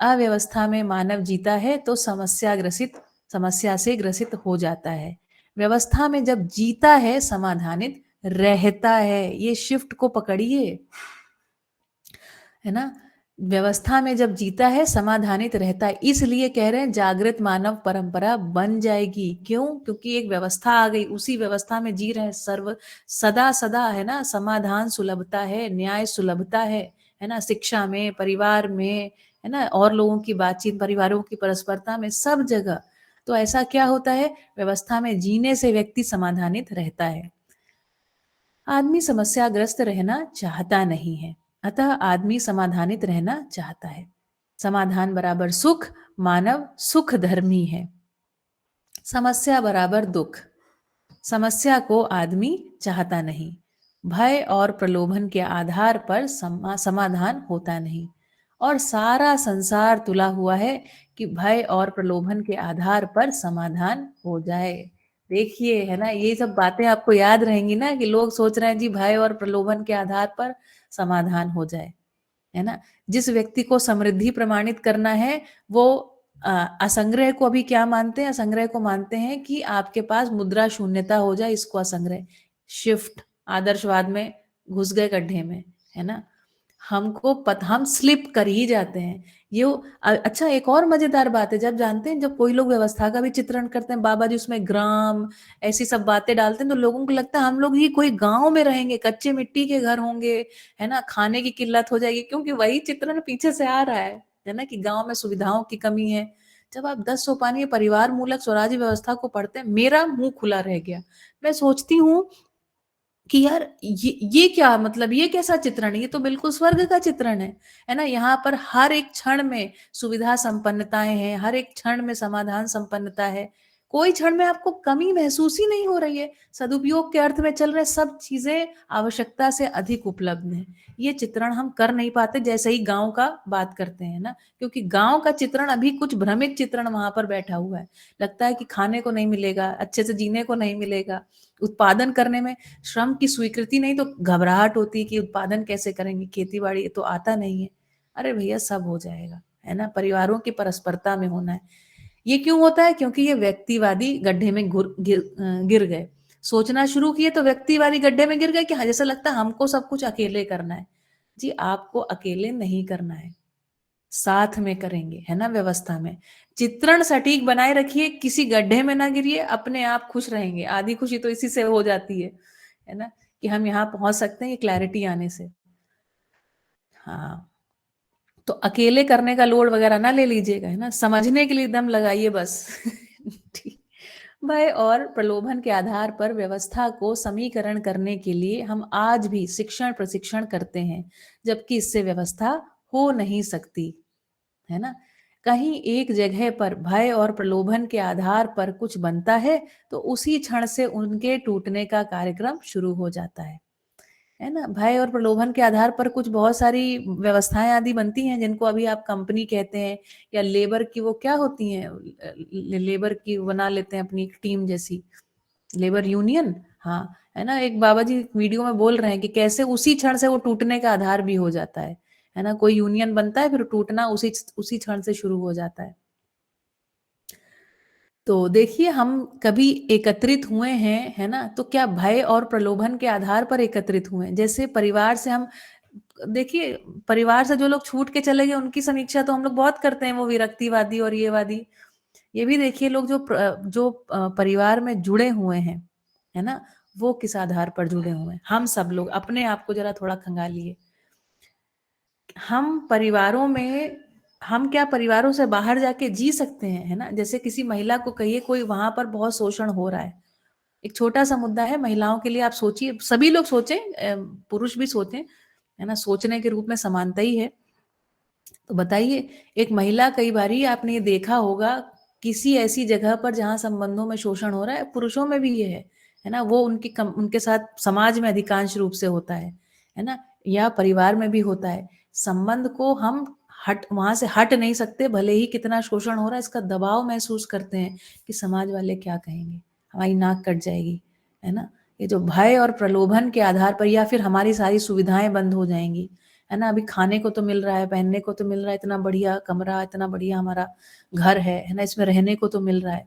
अव्यवस्था में मानव जीता है तो समस्या से ग्रसित हो जाता है। व्यवस्था में जब जीता है, समाधानित रहता है। ये शिफ्ट को पकड़िए, है ना। व्यवस्था में जब जीता है, समाधानित रहता है। इसलिए कह रहे हैं जागृत मानव परंपरा बन जाएगी। क्यों? क्योंकि एक व्यवस्था आ गई, उसी व्यवस्था में जी रहे हैं, सर्व सदा सदा, है ना। समाधान सुलभता है, न्याय सुलभता है ना। शिक्षा में, परिवार में, है ना, और लोगों की बातचीत, परिवारों की परस्परता में, सब जगह। तो ऐसा क्या होता है? व्यवस्था में जीने से व्यक्ति समाधानित रहता है। आदमी समस्याग्रस्त रहना चाहता नहीं है, अतः आदमी समाधानित रहना चाहता है। समाधान बराबर सुख, मानव सुख धर्मी है। समस्या बराबर दुख, समस्या को आदमी चाहता नहीं। भय और प्रलोभन के आधार पर समाधान होता नहीं, और सारा संसार तुला हुआ है कि भय और प्रलोभन के आधार पर समाधान हो जाए। देखिए, है ना, ये सब बातें आपको याद रहेंगी ना, कि लोग सोच रहे हैं जी भय और प्रलोभन के आधार पर समाधान हो जाए, है ना। जिस व्यक्ति को समृद्धि प्रमाणित करना है, वो असंग्रह को अभी क्या मानते हैं? असंग्रह को मानते हैं कि आपके पास मुद्रा शून्यता हो जाए, इसको असंग्रह। शिफ्ट, आदर्शवाद में घुस गए गड्ढे में, है ना। हम स्लिप कर ही जाते हैं। अच्छा, एक और मजेदार बात है, जब जानते हैं, जब कोई लोग व्यवस्था का भी चित्रण करते हैं, बाबा जी उसमें ग्राम, ऐसी सब बातें डालते हैं, तो लोगों को लगता है हम लोग ही कोई गांव में रहेंगे, कच्चे मिट्टी के घर होंगे, है ना, खाने की किल्लत हो जाएगी, क्योंकि वही चित्रण पीछे से आ रहा है ना, कि गांव में सुविधाओं की कमी है। जब आप 10 सोपानी परिवार मूलक स्वराज्य व्यवस्था को पढ़ते हैं, मेरा मुंह खुला रह गया। मैं सोचती हूँ कि यार ये क्या मतलब, ये कैसा चित्रण है? ये तो बिल्कुल स्वर्ग का चित्रण है ना। यहाँ पर हर एक क्षण में सुविधा संपन्नताएं हैं, हर एक क्षण में समाधान संपन्नता है। कोई क्षण में आपको कमी महसूस ही नहीं हो रही है। सदुपयोग के अर्थ में चल रहे सब चीजें आवश्यकता से अधिक उपलब्ध हैं। ये चित्रण हम कर नहीं पाते, जैसे ही गांव का बात करते हैं ना, क्योंकि गांव का चित्रण अभी कुछ भ्रमित चित्रण वहां पर बैठा हुआ है। लगता है कि खाने को नहीं मिलेगा, अच्छे से जीने को नहीं मिलेगा, उत्पादन करने में श्रम की स्वीकृति नहीं तो घबराहट होती है कि उत्पादन कैसे करेंगे, खेती बाड़ी तो आता नहीं है। अरे भैया, सब हो जाएगा, है ना। परिवारों की परस्परता में होना है। ये क्यों होता है? क्योंकि ये व्यक्तिवादी गड्ढे में गिर गए। सोचना शुरू किए तो व्यक्तिवादी गड्ढे में गिर गए, कि हाँ, जैसा लगता है हमको सब कुछ अकेले करना है। जी, आपको अकेले नहीं करना है, साथ में करेंगे, है ना। व्यवस्था में चित्रण सटीक बनाए रखिए, किसी गड्ढे में ना गिरिए, अपने आप खुश रहेंगे। आधी खुशी तो इसी से हो जाती है ना, कि हम यहाँ पहुंच सकते हैं, ये क्लैरिटी आने से। हाँ, तो अकेले करने का लोड वगैरह ना ले लीजिएगा, है ना। समझने के लिए दम लगाइए बस। ठीक। भय और प्रलोभन के आधार पर व्यवस्था को समीकरण करने के लिए हम आज भी शिक्षण प्रशिक्षण करते हैं, जबकि इससे व्यवस्था हो नहीं सकती, है ना। कहीं एक जगह पर भय और प्रलोभन के आधार पर कुछ बनता है, तो उसी क्षण से उनके टूटने का कार्यक्रम शुरू हो जाता है ना। भय और प्रलोभन के आधार पर कुछ बहुत सारी व्यवस्थाएं आदि बनती हैं, जिनको अभी आप कंपनी कहते हैं, या लेबर की वो क्या होती हैं, लेबर की बना लेते हैं अपनी एक टीम जैसी, लेबर यूनियन। हाँ, है ना। एक बाबा जी वीडियो में बोल रहे हैं कि कैसे उसी क्षण से वो टूटने का आधार भी हो जाता है ना। कोई यूनियन बनता है, फिर टूटना उसी उसी क्षण से शुरू हो जाता है। तो देखिए हम कभी एकत्रित हुए हैं, है ना? तो क्या भय और प्रलोभन के आधार पर एकत्रित हुए हैं? जैसे परिवार से हम देखिए परिवार से जो लोग छूट के चले गए उनकी समीक्षा तो हम लोग बहुत करते हैं, वो विरक्तिवादी और ये वादी। ये भी देखिए लोग जो परिवार में जुड़े हुए हैं, है ना? वो किस आधार पर जुड़े हुए हैं? हम सब लोग अपने आप को ज़रा थोड़ा खंगालिए। हम परिवारों में हम क्या परिवारों से बाहर जाके जी सकते हैं, है ना? जैसे किसी महिला को कहिए कोई वहाँ पर बहुत शोषण हो रहा है। एक छोटा-सा मुद्दा है महिलाओं के लिए आप सोचिए, सभी लोग सोचें पुरुष भी सोचें, है ना? सोचने के रूप में समानता ही है। तो बताइए एक महिला कई बारी आपने ये देखा होगा किसी ऐसी जगह पर जहाँ संबंधों में शोषण हो रहा है, पुरुषों में भी ये है ना? वो उनके साथ समाज में अधिकांश रूप से होता है ना? या परिवार में भी होता है। संबंध को हम वहाँ से हट नहीं सकते भले ही कितना शोषण हो रहा है, इसका दबाव महसूस करते हैं कि समाज वाले क्या कहेंगे? हमारी नाक कट जाएगी, है ना? ये जो भय और प्रलोभन के आधार पर या फिर हमारी सारी सुविधाएँ बंद हो जाएँगी, है ना? अभी खाने को तो मिल रहा है, पहनने को तो मिल रहा है, इतना बढ़िया कमरा, इतना बढ़िया हमारा घर है ना? इसमें रहने को तो मिल रहा है।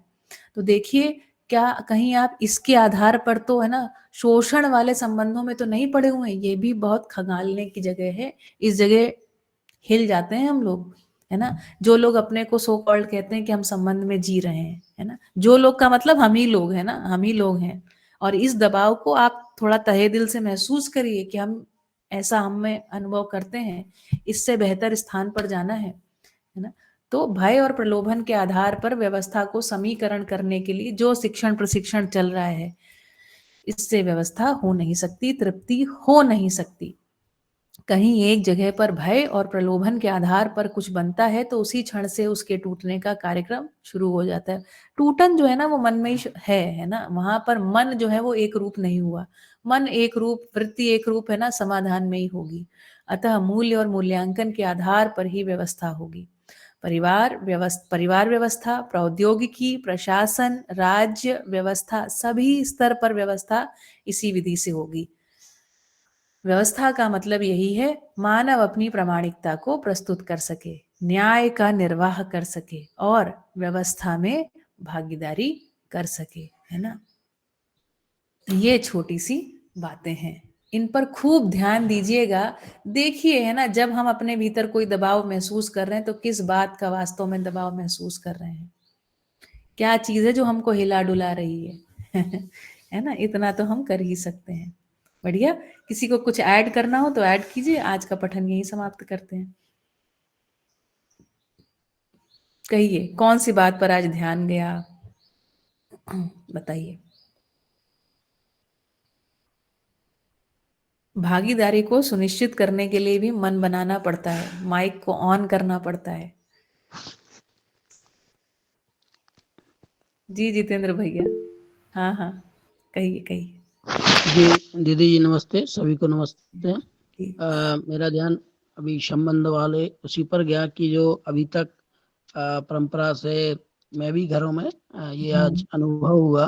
तो देखिए क्या कहीं आप इसके आधार पर तो है ना, शोषण वाले संबंधों में तो नहीं पड़े हुए हैं, ये भी बहुत खंगालने की जगह है। इस जगह हिल जाते हैं हम लोग, है ना? जो लोग अपने को सो कॉल्ड कहते हैं कि हम संबंध में जी रहे हैं, है ना? जो लोग का मतलब हम ही लोग हैं ना, हम ही लोग हैं। और इस दबाव को आप थोड़ा तहे दिल से महसूस करिए कि हम ऐसा हम में अनुभव करते हैं, इससे बेहतर स्थान पर जाना है ना? तो भय और प्रलोभन के आधार पर व्यवस्था को समीकरण करने के लिए जो शिक्षण प्रशिक्षण चल रहा है, इससे व्यवस्था हो नहीं सकती, तृप्ति हो नहीं सकती। कहीं एक जगह पर भय और प्रलोभन के आधार पर कुछ बनता है तो उसी क्षण से उसके टूटने का कार्यक्रम शुरू हो जाता है। टूटन जो है ना वो मन में ही है ना? वहाँ पर मन जो है वो एक रूप नहीं हुआ। मन एक रूप, वृत्ति एक रूप है ना, समाधान में ही होगी। अतः मूल्य और मूल्यांकन के आधार पर ही व्यवस्था होगी। परिवार व्यवस्था, प्रौद्योगिकी, प्रशासन, राज्य व्यवस्था, सभी स्तर पर व्यवस्था इसी विधि से होगी। व्यवस्था का मतलब यही है मानव अपनी प्रामाणिकता को प्रस्तुत कर सके, न्याय का निर्वाह कर सके और व्यवस्था में भागीदारी कर सके, है ना? ये छोटी सी बातें हैं, इन पर खूब ध्यान दीजिएगा। देखिए है ना, जब हम अपने भीतर कोई दबाव महसूस कर रहे हैं तो किस बात का वास्तव में दबाव महसूस कर रहे हैं, क्या चीज है जो हमको हिला डुला रही है है ना? इतना तो हम कर ही सकते हैं। बढ़िया, किसी को कुछ ऐड करना हो तो ऐड कीजिए। आज का पठन यही समाप्त करते हैं। कहिए कौन सी बात पर आज ध्यान गया, बताइए। भागीदारी को सुनिश्चित करने के लिए भी मन बनाना पड़ता है, माइक को ऑन करना पड़ता है। जी जितेंद्र भैया, हाँ हाँ, कहिए कहिए। जी दीदी जी नमस्ते, सभी को नमस्ते। जी। मेरा ध्यान अभी संबंध वाले उसी पर गया कि जो अभी तक परंपरा से मैं भी घरों में ये आज अनुभव हुआ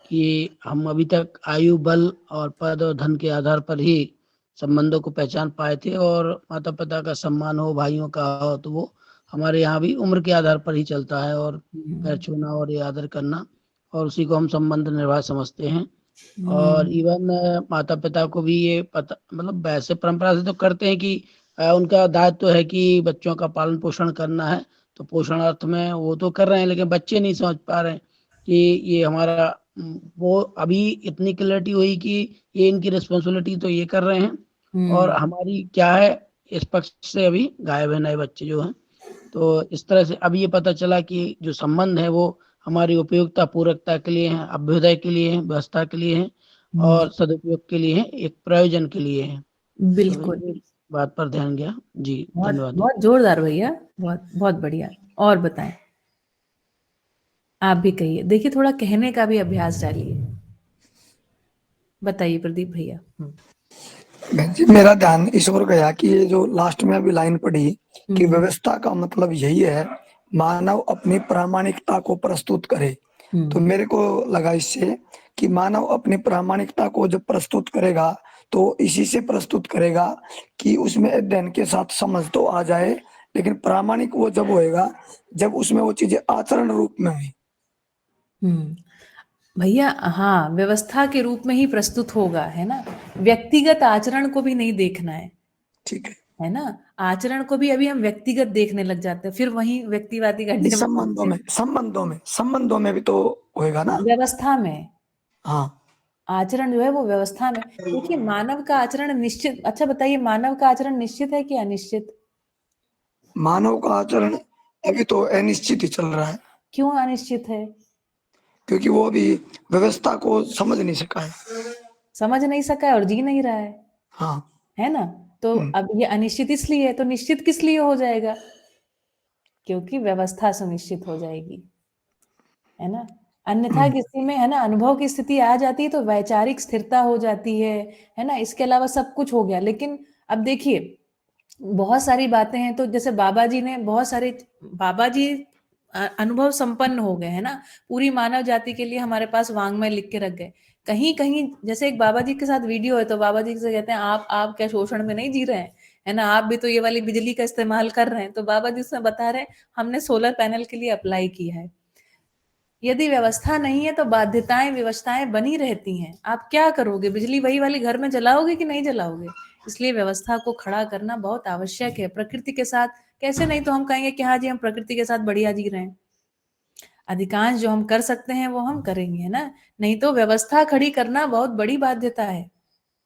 कि हम अभी तक आयु, बल और पद और धन के आधार पर ही संबंधों को पहचान पाए थे, और माता पिता का सम्मान हो, भाइयों का हो, तो वो हमारे यहाँ भी उम्र के आधार पर ही चलता है, और पैर छूना और ये आदर करना, और उसी को हम संबंध निर्वाह समझते हैं। और इवन माता पिता को भी ये पता, मतलब वैसे परंपरा से तो करते हैं कि उनका दायित्व है कि बच्चों का पालन पोषण करना है, तो पोषण अर्थ में वो तो कर रहे हैं, लेकिन बच्चे नहीं समझ पा रहे हैं कि ये हमारा वो अभी इतनी क्लैरिटी हुई कि ये इनकी रिस्पॉन्सिबिलिटी तो ये कर रहे हैं और हमारी क्या है, इस पक्ष से अभी गायब है नए बच्चे जो हैं। तो इस तरह से अभी ये पता चला कि जो संबंध है वो हमारी उपयोगिता पूरकता के लिए है, अभ्युदय के लिए है, व्यवस्था के लिए है और सदुपयोग के लिए है, एक प्रयोजन के लिए है। बिल्कुल। तो इस बात पर ध्यान गया जी। बहुत धन्यवाद। बहुत जोरदार भैया, बहुत बहुत बढ़िया। और बताएं, आप भी कहिए। देखिए थोड़ा कहने का भी अभ्यास डालिए। बताइए प्रदीप भैया। बहन जी मेरा ध्यान इस ओर गया कि ये जो लास्ट में अभी लाइन पढ़ी कि व्यवस्था का मतलब यही है मानव अपनी प्रामाणिकता को प्रस्तुत करे, तो मेरे को लगा इससे कि मानव अपनी प्रामाणिकता को जब प्रस्तुत करेगा तो इसी से प्रस्तुत करेगा कि उसमें अध्ययन के साथ समझ तो आ जाए, लेकिन प्रामाणिक वो जब होएगा जब उसमें वो चीजें आचरण रूप में हुई। भैया हाँ, व्यवस्था के रूप में ही प्रस्तुत होगा, है ना? व्यक्तिगत आचरण को भी नहीं देखना ठीक है ना? आचरण को भी अभी हम व्यक्तिगत देखने लग जाते हैं, फिर वहीं व्यक्तिवादी है। गड्ढे में संबंधों में भी तो होएगा ना। व्यवस्था में हाँ, आचरण जो है वो व्यवस्था में। देखिए मानव का आचरण निश्चित, अच्छा बताइए मानव का आचरण निश्चित है कि अनिश्चित? मानव का आचरण अभी तो अनिश्चित ही चल रहा है, क्यों अनिश्चित है? क्योंकि वो अभी व्यवस्था को समझ नहीं सका है। समझ नहीं सका है और जी नहीं रहा हाँ। है ना? तो अब ये अनिश्चित इसलिए है, तो निश्चित किस लिए हो जाएगा? क्योंकि व्यवस्था सुनिश्चित हो जाएगी, है ना? अन्यथा किसी में, है ना, अनुभव की स्थिति आ जाती है तो वैचारिक स्थिरता हो जाती है ना? इसके अलावा सब कुछ हो गया। लेकिन अब देखिए बहुत सारी बातें हैं, तो जैसे बाबा जी ने बहुत सारे, बाबा जी अनुभव संपन्न हो गए, है ना? पूरी मानव जाति के लिए हमारे पास वांग्मय लिख के रख गए। कहीं कहीं जैसे एक बाबा जी के साथ वीडियो है, तो बाबा जी से कहते हैं आप क्या शोषण में नहीं जी रहे हैं, है ना? आप भी तो ये वाली बिजली का इस्तेमाल कर रहे हैं। तो बाबा जी उसमें बता रहे हैं हमने सोलर पैनल के लिए अप्लाई किया है। यदि व्यवस्था नहीं है तो बाध्यताएं व्यवस्थाएं बनी रहती हैं। आप क्या करोगे? बिजली वही वाली घर में जलाओगे कि नहीं जलाओगे? इसलिए व्यवस्था को खड़ा करना बहुत आवश्यक है। प्रकृति के साथ कैसे, नहीं तो हम कहेंगे कि हाँ जी हम प्रकृति के साथ बढ़िया जी रहे हैं। अधिकांश जो हम कर सकते हैं वो हम करेंगे, है ना? नहीं तो व्यवस्था खड़ी करना बहुत बड़ी बाध्यता है।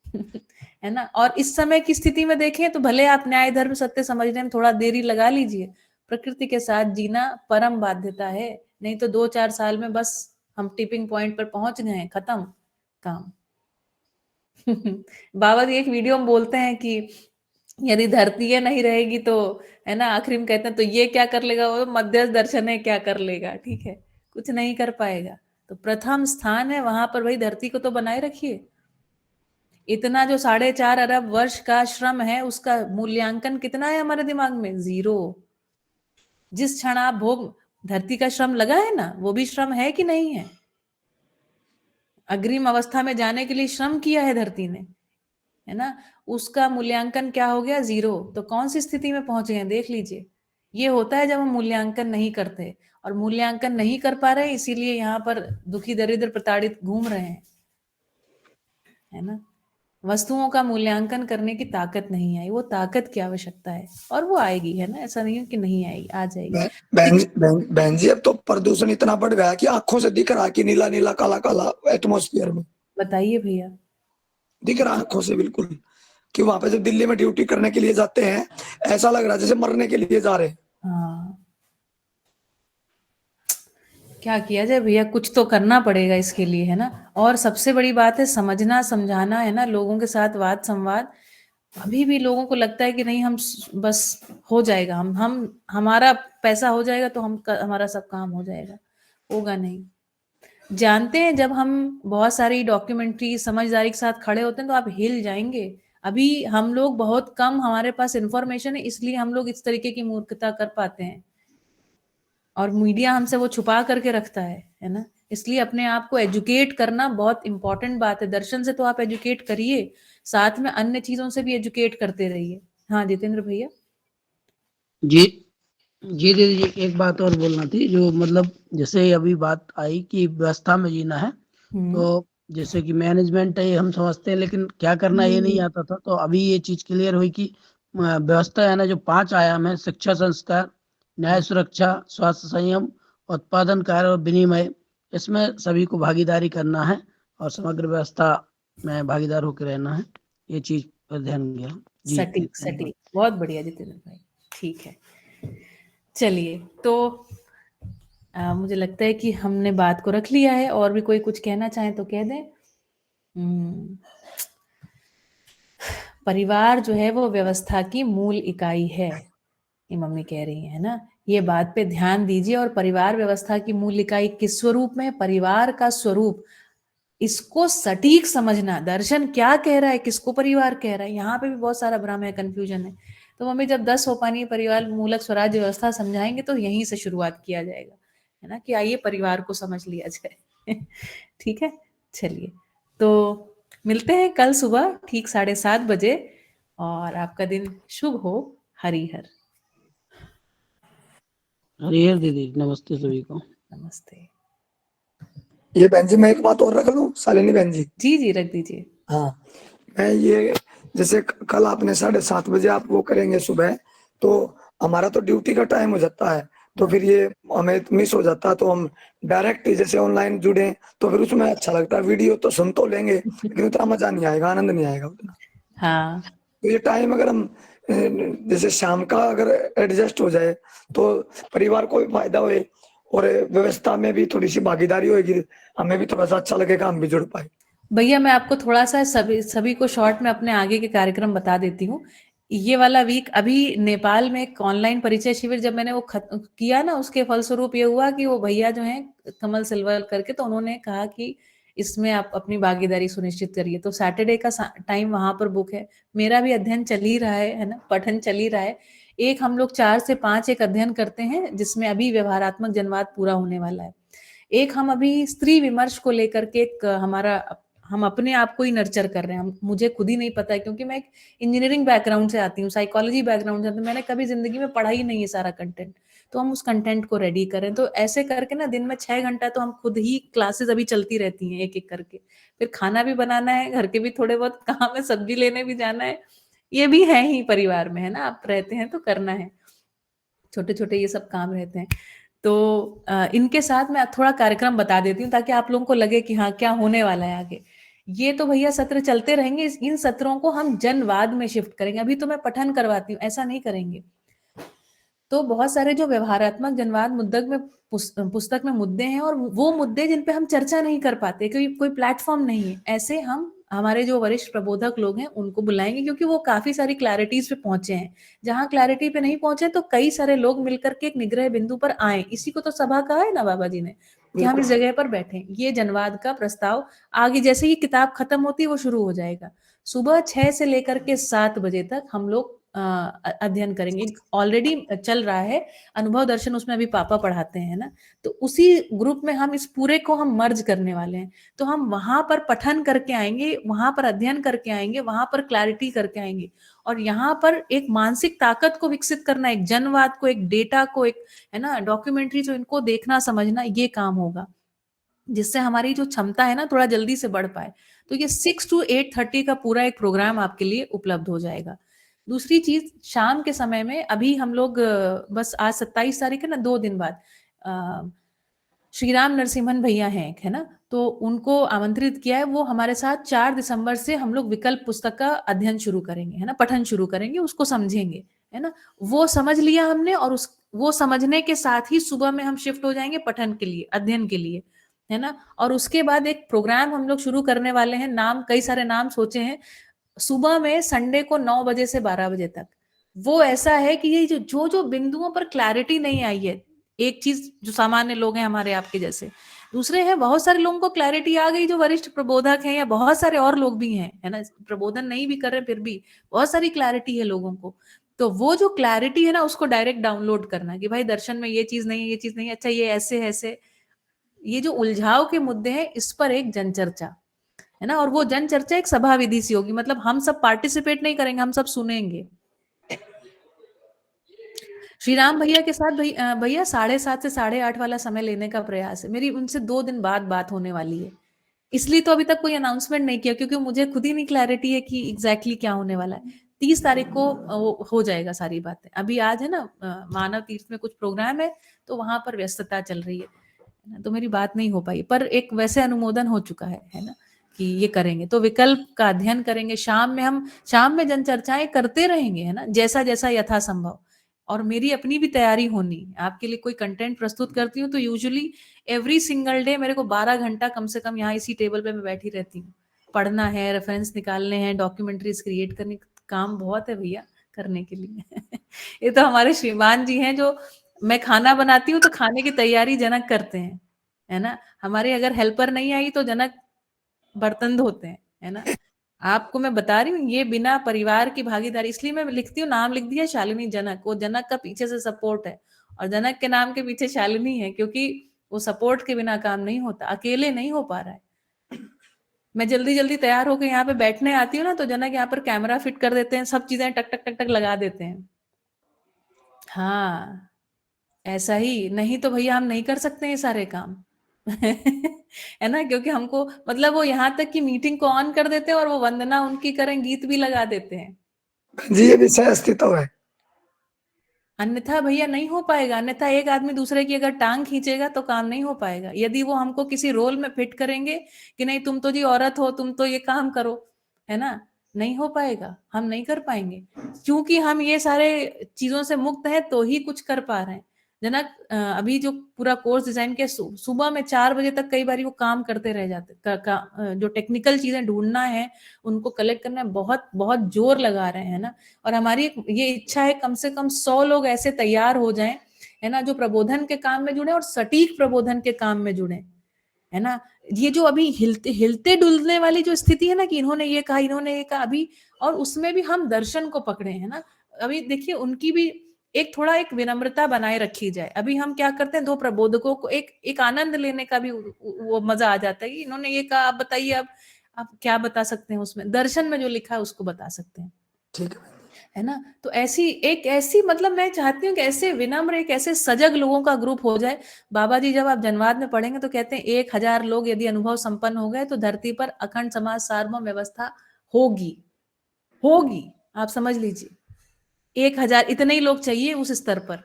है ना? और इस समय की स्थिति में देखें तो भले आप न्याय धर्म सत्य समझने में थोड़ा देरी लगा लीजिए, प्रकृति के साथ जीना परम बाध्यता है। नहीं तो 2-4 साल में बस हम टिपिंग पॉइंट पर पहुंच गए हैं, खत्म काम। बाबा जी एक वीडियो में बोलते हैं कि यदि धरती ये नहीं रहेगी तो, है ना, आखिरी में कहते हैं तो ये क्या कर लेगा, वो मध्यस्थ दर्शन है क्या कर लेगा, ठीक है, कुछ नहीं कर पाएगा। तो प्रथम स्थान है वहां पर, वही धरती को तो बनाए रखिए। इतना जो 4.5 अरब वर्ष का श्रम है उसका मूल्यांकन कितना है हमारे दिमाग में? 0। जिस क्षण आप भोग, धरती का श्रम लगा है ना, वो भी श्रम है कि नहीं है? अग्रिम अवस्था में जाने के लिए श्रम किया है धरती ने, है ना? उसका मूल्यांकन क्या हो गया? 0। तो कौन सी स्थिति में पहुंचे हैं देख लीजिए। ये होता है जब हम मूल्यांकन नहीं करते, और मूल्यांकन नहीं कर पा रहे हैं इसीलिए यहाँ पर दुखी दरिद्र प्रताड़ित घूम रहे हैं, है ना? वस्तुओं का मूल्यांकन करने की ताकत नहीं आई, वो ताकत की आवश्यकता है और वो आएगी, है ना? ऐसा नहीं है कि नहीं आएगी, आ जाएगी। बहन जी अब तो प्रदूषण इतना बढ़ गया कि आंखों से दिख रहा है कि नीला नीला काला काला एटमॉस्फेयर में बताइए भैया। दिख रहा है, आंखों से बिल्कुल, कि वहां पे जब दिल्ली में ड्यूटी करने के लिए जाते हैं ऐसा लग रहा है जैसे मरने के लिए जा रहे हैं। हाँ, क्या किया जाए भैया, कुछ तो करना पड़ेगा इसके लिए, है ना? और सबसे बड़ी बात है समझना समझाना, है ना? लोगों के साथ वाद संवाद। अभी भी लोगों को लगता है कि नहीं हम बस हो जाएगा, हम हमारा पैसा हो जाएगा तो हमारा सब काम हो जाएगा। होगा नहीं। जानते हैं जब हम बहुत सारी डॉक्यूमेंट्री समझदारी के साथ खड़े होते हैं तो आप हिल जाएंगे। अभी हम लोग बहुत कम, हमारे पास इंफॉर्मेशन है इसलिए हम लोग इस तरीके की मूर्खता कर पाते हैं, और मीडिया हमसे वो छुपा करके रखता है ना? इसलिए अपने आप को एजुकेट करना बहुत इंपॉर्टेंट बात है। दर्शन से तो आप एजुकेट करिए, साथ में अन्य चीजों से भी एजुकेट करते रहिए। हाँ जितेंद्र भैया। जी जी दीदी जी, एक बात और बोलना थी, जो मतलब जैसे अभी बात आई कि व्यवस्था में जीना है, तो जैसे कि मैनेजमेंट है ये हम समझते हैं, लेकिन क्या करना ये नहीं आता था। तो अभी ये चीज क्लियर हुई कि व्यवस्था है ना, जो 5 आयाम है, शिक्षा संस्कार, न्याय सुरक्षा, स्वास्थ्य संयम, उत्पादन कार्य और विनिमय, इसमें सभी को भागीदारी करना है और समग्र व्यवस्था में भागीदार होकर रहना है। ये चीज पर ध्यान दिया जी। सटीक सटीक, बहुत बढ़िया जितेंद्र भाई, ठीक है। चलिए तो मुझे लगता है कि हमने बात को रख लिया है, और भी कोई कुछ कहना चाहे तो कह दें। परिवार जो है वो व्यवस्था की मूल इकाई है, ये मम्मी कह रही है ना? ये बात पे ध्यान दीजिए। और परिवार व्यवस्था की मूल इकाई किस स्वरूप में? परिवार का स्वरूप, इसको सटीक समझना। दर्शन क्या कह रहा है, किसको परिवार कह रहा है, यहाँ पे भी बहुत सारा भ्रम है, कंफ्यूजन है। तो मम्मी जब 10 सोपानी परिवार मूलक स्वराज्य व्यवस्था समझाएंगे तो यहीं से शुरुआत किया जाएगा, है ना? कि आइए परिवार को समझ लिया जाए। ठीक है, चलिए तो मिलते हैं कल सुबह ठीक 7:30 बजे, और आपका दिन शुभ हो। हरिहर। हरिहर दीदी, नमस्ते सभी को। नमस्ते। ये बहन जी, मैं एक बात और रख लूं शालिनी बहन जी? जी जी, रख दीजिए। हाँ, मैं ये जैसे कल आपने 7:30 बजे आप वो करेंगे सुबह, तो हमारा तो ड्यूटी का टाइम हो जाता है, तो फिर ये हमें मिस हो जाता है, तो हम डायरेक्ट जैसे ऑनलाइन जुड़े तो फिर उसमें अच्छा लगता है। वीडियो तो सुन तो लेंगे लेकिन उतना मजा नहीं आएगा, आनंद नहीं आएगा उतना। हाँ, तो ये टाइम अगर हम जैसे शाम का अगर एडजस्ट हो जाए तो परिवार को भी फायदा होए और व्यवस्था में भी थोड़ी सी भागीदारी होगी, हमें भी थोड़ा सा अच्छा लगेगा, हम भी जुड़ पाए। भैया मैं आपको थोड़ा सा सभी सभी को शॉर्ट में अपने आगे के कार्यक्रम बता देती हूँ। ये वाला वीक अभी नेपाल में एक ऑनलाइन परिचय शिविर जब मैंने वो किया ना, उसके फलस्वरूप ये हुआ कि वो भैया जो हैं कमल सिल्वर करके, तो उन्होंने कहा कि इसमें आप अपनी भागीदारी सुनिश्चित करिए। तो सैटरडे का टाइम वहां पर बुक है। मेरा भी अध्ययन चल ही रहा है ना, पठन चल ही रहा है। एक हम लोग 4 से 5 एक अध्ययन करते हैं जिसमें अभी व्यवहारात्मक जनवाद पूरा होने वाला है। एक हम अभी स्त्री विमर्श को लेकर के एक हमारा हम अपने आप को ही नर्चर कर रहे हैं। मुझे खुद ही नहीं पता है क्योंकि मैं एक इंजीनियरिंग बैकग्राउंड से आती हूँ, साइकोलॉजी बैकग्राउंड से आती हूँ, मैंने कभी जिंदगी में पढ़ा ही नहीं है सारा कंटेंट। तो हम उस कंटेंट को रेडी करें, तो ऐसे करके ना दिन में 6 घंटा तो हम खुद ही क्लासेस अभी चलती रहती हैं एक एक करके। फिर खाना भी बनाना है, घर के भी थोड़े बहुत काम है, सब्जी लेने भी जाना है। ये भी है ही परिवार में, है ना, आप रहते हैं तो करना है, छोटे छोटे ये सब काम रहते हैं। तो इनके साथ मैं थोड़ा कार्यक्रम बता देती हूँ ताकि आप लोगों को लगे कि हाँ क्या होने वाला है आगे। ये तो भैया सत्र चलते रहेंगे, इन सत्रों को हम जनवाद में शिफ्ट करेंगे। अभी तो मैं पठन करवाती हूँ, ऐसा नहीं करेंगे। तो बहुत सारे जो व्यवहारात्मक जनवाद मुद्दक में पुस्तक में मुद्दे हैं, और वो मुद्दे जिन पे हम चर्चा नहीं कर पाते क्योंकि कोई प्लेटफॉर्म नहीं है, ऐसे हम हमारे जो वरिष्ठ प्रबोधक लोग हैं उनको बुलाएंगे क्योंकि वो काफी सारी क्लैरिटीज पे पहुंचे हैं। जहां क्लैरिटी पे नहीं पहुंचे तो कई सारे लोग मिलकर के एक निग्रह बिंदु पर आए। इसी को तो सभा कहा है ना बाबा जी ने, कि हम इस जगह पर बैठे। ये जनवाद का प्रस्ताव आगे जैसे ही किताब खत्म होती है वो शुरू हो जाएगा। सुबह 6 से लेकर के 7 बजे तक हम लोग अध्ययन करेंगे। ऑलरेडी चल रहा है अनुभव दर्शन, उसमें अभी पापा पढ़ाते हैं ना, तो उसी ग्रुप में हम इस पूरे को हम मर्ज करने वाले हैं। तो हम वहां पर पठन करके आएंगे, वहां पर अध्ययन करके आएंगे, वहां पर क्लैरिटी करके आएंगे, और यहाँ पर एक मानसिक ताकत को विकसित करना, एक जनवाद को, एक डेटा को, एक है ना डॉक्यूमेंट्री जो इनको देखना समझना, ये काम होगा जिससे हमारी जो क्षमता है ना थोड़ा जल्दी से बढ़ पाए। तो ये 6 to 8:30 का पूरा एक प्रोग्राम आपके लिए उपलब्ध हो जाएगा। दूसरी चीज, शाम के समय में अभी हम लोग बस आज 27 तारीख है ना, 2 दिन बाद श्री राम नरसिम्हन भैया हैं एक, है ना, तो उनको आमंत्रित किया है। वो हमारे साथ 4 दिसंबर से हम लोग विकल्प पुस्तक का अध्ययन शुरू करेंगे, है ना, पठन शुरू करेंगे, उसको समझेंगे, है ना। वो समझ लिया हमने, और उस वो समझने के साथ ही सुबह में हम शिफ्ट हो जाएंगे पठन के लिए, अध्ययन के लिए, है ना। और उसके बाद एक प्रोग्राम हम लोग शुरू करने वाले हैं, नाम कई सारे नाम सोचे हैं। सुबह में संडे को 9 बजे से 12 बजे तक वो ऐसा है कि ये जो बिंदुओं पर क्लैरिटी नहीं आई है, एक चीज जो सामान्य लोग हैं हमारे आपके जैसे, दूसरे हैं बहुत सारे लोगों को क्लैरिटी आ गई, जो वरिष्ठ प्रबोधक हैं या बहुत सारे और लोग भी हैं, है ना, प्रबोधन नहीं भी कर रहे फिर भी बहुत सारी क्लैरिटी है लोगों को। तो वो जो क्लैरिटी है ना उसको डायरेक्ट डाउनलोड करना कि भाई दर्शन में ये चीज नहीं है, ये चीज नहीं है, अच्छा ये ऐसे ऐसे, ये जो उलझाव के मुद्दे हैं इस पर एक जनचर्चा, है ना। और वो जन चर्चा एक सभा विधि सी होगी, मतलब हम सब पार्टिसिपेट नहीं करेंगे, हम सब सुनेंगे। श्री राम भैया के साथ भैया 7:30 से 8:30 वाला समय लेने का प्रयास है। मेरी उनसे 2 दिन बाद बात होने वाली है, इसलिए तो अभी तक कोई अनाउंसमेंट नहीं किया क्योंकि मुझे खुद ही नहीं क्लैरिटी है कि एग्जैक्टली क्या होने वाला है। 30 तारीख को हो जाएगा सारी बातें। अभी आज है ना मानव तीर्थ में कुछ प्रोग्राम है, तो वहां पर व्यस्तता चल रही है, तो मेरी बात नहीं हो पाई, पर एक वैसे अनुमोदन हो चुका है ना, कि ये करेंगे। तो विकल्प का अध्ययन करेंगे, शाम में जन चर्चाएं करते रहेंगे, है ना, जैसा जैसा यथासंभव। और मेरी अपनी भी तैयारी होनी, आपके लिए कोई कंटेंट प्रस्तुत करती हूँ तो यूजुअली एवरी सिंगल डे मेरे को 12 घंटा कम से कम यहाँ इसी टेबल पे मैं बैठी रहती हूँ। पढ़ना है, रेफरेंस निकालने हैं, डॉक्यूमेंट्रीज क्रिएट करने, काम बहुत है भैया करने के लिए। ये तो हमारे श्रीमान जी हैं, जो मैं खाना बनाती हूँ तो खाने की तैयारी जनक करते हैं, है ना। हमारे अगर हेल्पर नहीं आई तो जनक बर्तन धोते हैं, है ना। आपको मैं बता रही हूँ, ये बिना परिवार की भागीदारी, इसलिए मैं लिखती हूँ, नाम लिख दिया शालिनी जनक, वो जनक का पीछे से सपोर्ट है, और जनक के नाम के पीछे शालिनी है, क्योंकि वो सपोर्ट के बिना काम नहीं होता, अकेले नहीं हो पा रहा है। मैं जल्दी जल्दी तैयार होकर यहाँ पे बैठने आती हूँ ना, तो जनक यहाँ पर कैमरा फिट कर देते हैं, सब चीजें टक टक टक टक लगा देते हैं। हाँ, ऐसा ही, नहीं तो भैया हम नहीं कर सकते ये सारे काम। है ना, क्योंकि हमको मतलब वो यहाँ तक कि मीटिंग को ऑन कर देते हैं और वो वंदना उनकी करें गीत भी लगा देते हैं। जी ये विषय अस्तित्व है। अन्यथा भैया नहीं हो पाएगा, अन्यथा एक आदमी दूसरे की अगर टांग खींचेगा तो काम नहीं हो पाएगा। यदि वो हमको किसी रोल में फिट करेंगे कि नहीं तुम तो जी औरत हो, तुम तो ये काम करो, है ना, नहीं हो पाएगा, हम नहीं कर पाएंगे। क्योंकि हम ये सारे चीजों से मुक्त हैं तो ही कुछ कर पा रहे हैं। जनक अभी जो पूरा कोर्स डिजाइन किया, सुबह में 4 बजे तक कई बार वो काम करते रह जाते, जो टेक्निकल चीजें ढूंढना है उनको कलेक्ट करना है, बहुत बहुत जोर लगा रहे हैं ना। और हमारी ये इच्छा है कम से कम 100 लोग ऐसे तैयार हो जाएं, है ना, जो प्रबोधन के काम में जुड़े और सटीक प्रबोधन के काम में जुड़े, है ना। ये जो अभी हिलते हिलते डुलने वाली जो स्थिति है ना कि इन्होंने ये कहा, इन्होंने ये कहा अभी, और उसमें भी हम दर्शन को पकड़े हैं ना। अभी देखिए उनकी भी एक थोड़ा एक विनम्रता बनाए रखी जाए। अभी हम क्या करते हैं, दो प्रबोधकों को एक आनंद लेने का भी वो मजा आ जाता है कि इन्होंने ये कहा, आप बताइए, अब आप क्या बता सकते हैं उसमें, दर्शन में जो लिखा है उसको बता सकते हैं, ठीक है। है ना। तो ऐसी मतलब मैं चाहती हूँ कि ऐसे विनम्र, एक ऐसे सजग लोगों का ग्रुप हो जाए। बाबा जी जब आप जनवाद में पढ़ेंगे तो कहते हैं 1000 लोग यदि अनुभव संपन्न हो गए तो धरती पर अखंड समाज सार्वभौम व्यवस्था होगी, होगी, आप समझ लीजिए। 1000 इतने ही लोग चाहिए उस स्तर पर।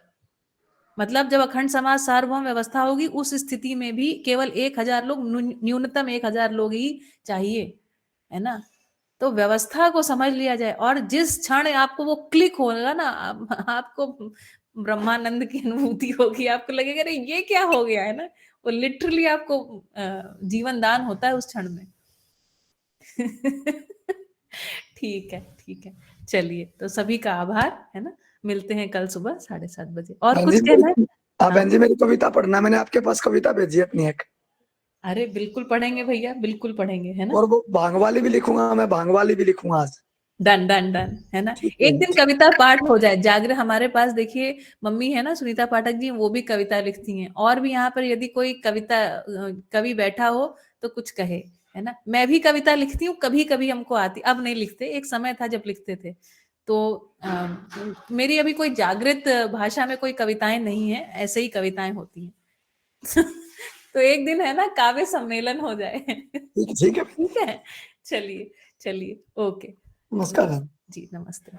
मतलब जब अखंड समाज सार्वभौम व्यवस्था होगी उस स्थिति में भी केवल 1000 लोग, न्यूनतम 1000 लोग ही चाहिए, है ना। तो व्यवस्था को समझ लिया जाए और जिस क्षण आपको वो क्लिक होगा ना, आपको ब्रह्मानंद की अनुभूति होगी, आपको लगेगा अरे ये क्या हो गया, है ना। वो लिटरली आपको जीवन दान होता है उस क्षण में। ठीक है, ठीक है, चलिए, तो सभी का आभार, है ना। मिलते हैं कल सुबह 7:30 बजे। और बहन कुछ जी कहना है? हाँ हाँ, बहन जी, मेरी कविता पढ़ना, मैंने आपके पास कविता भेजी है अपनी एक, अरे बिल्कुल पढ़ेंगे भैया, बिल्कुल पढ़ेंगे, है ना। और वो भांग वाली भी लिखूंगा, मैं भांग वाली भी लिखूंगा आज। डन डन डन, है ना। ठीक है। एक दिन कविता पाठ हो जाए जागृत। हमारे पास देखिए मम्मी है ना सुनीता पाठक जी, वो भी कविता लिखती हैं। और भी यहाँ पर यदि कोई कविता कवि बैठा हो तो कुछ कहे, है ना। मैं भी कविता लिखती हूँ, कभी कभी हमको आती, अब नहीं लिखते, एक समय था जब लिखते थे। तो मेरी अभी कोई जागृत भाषा में कोई कविताएं नहीं है, ऐसे ही कविताएं होती हैं। तो एक दिन है ना काव्य सम्मेलन हो जाए। ठीक है। ठीक है, चलिए, चलिए, ओके। नमस्कार बहन। जी नमस्ते।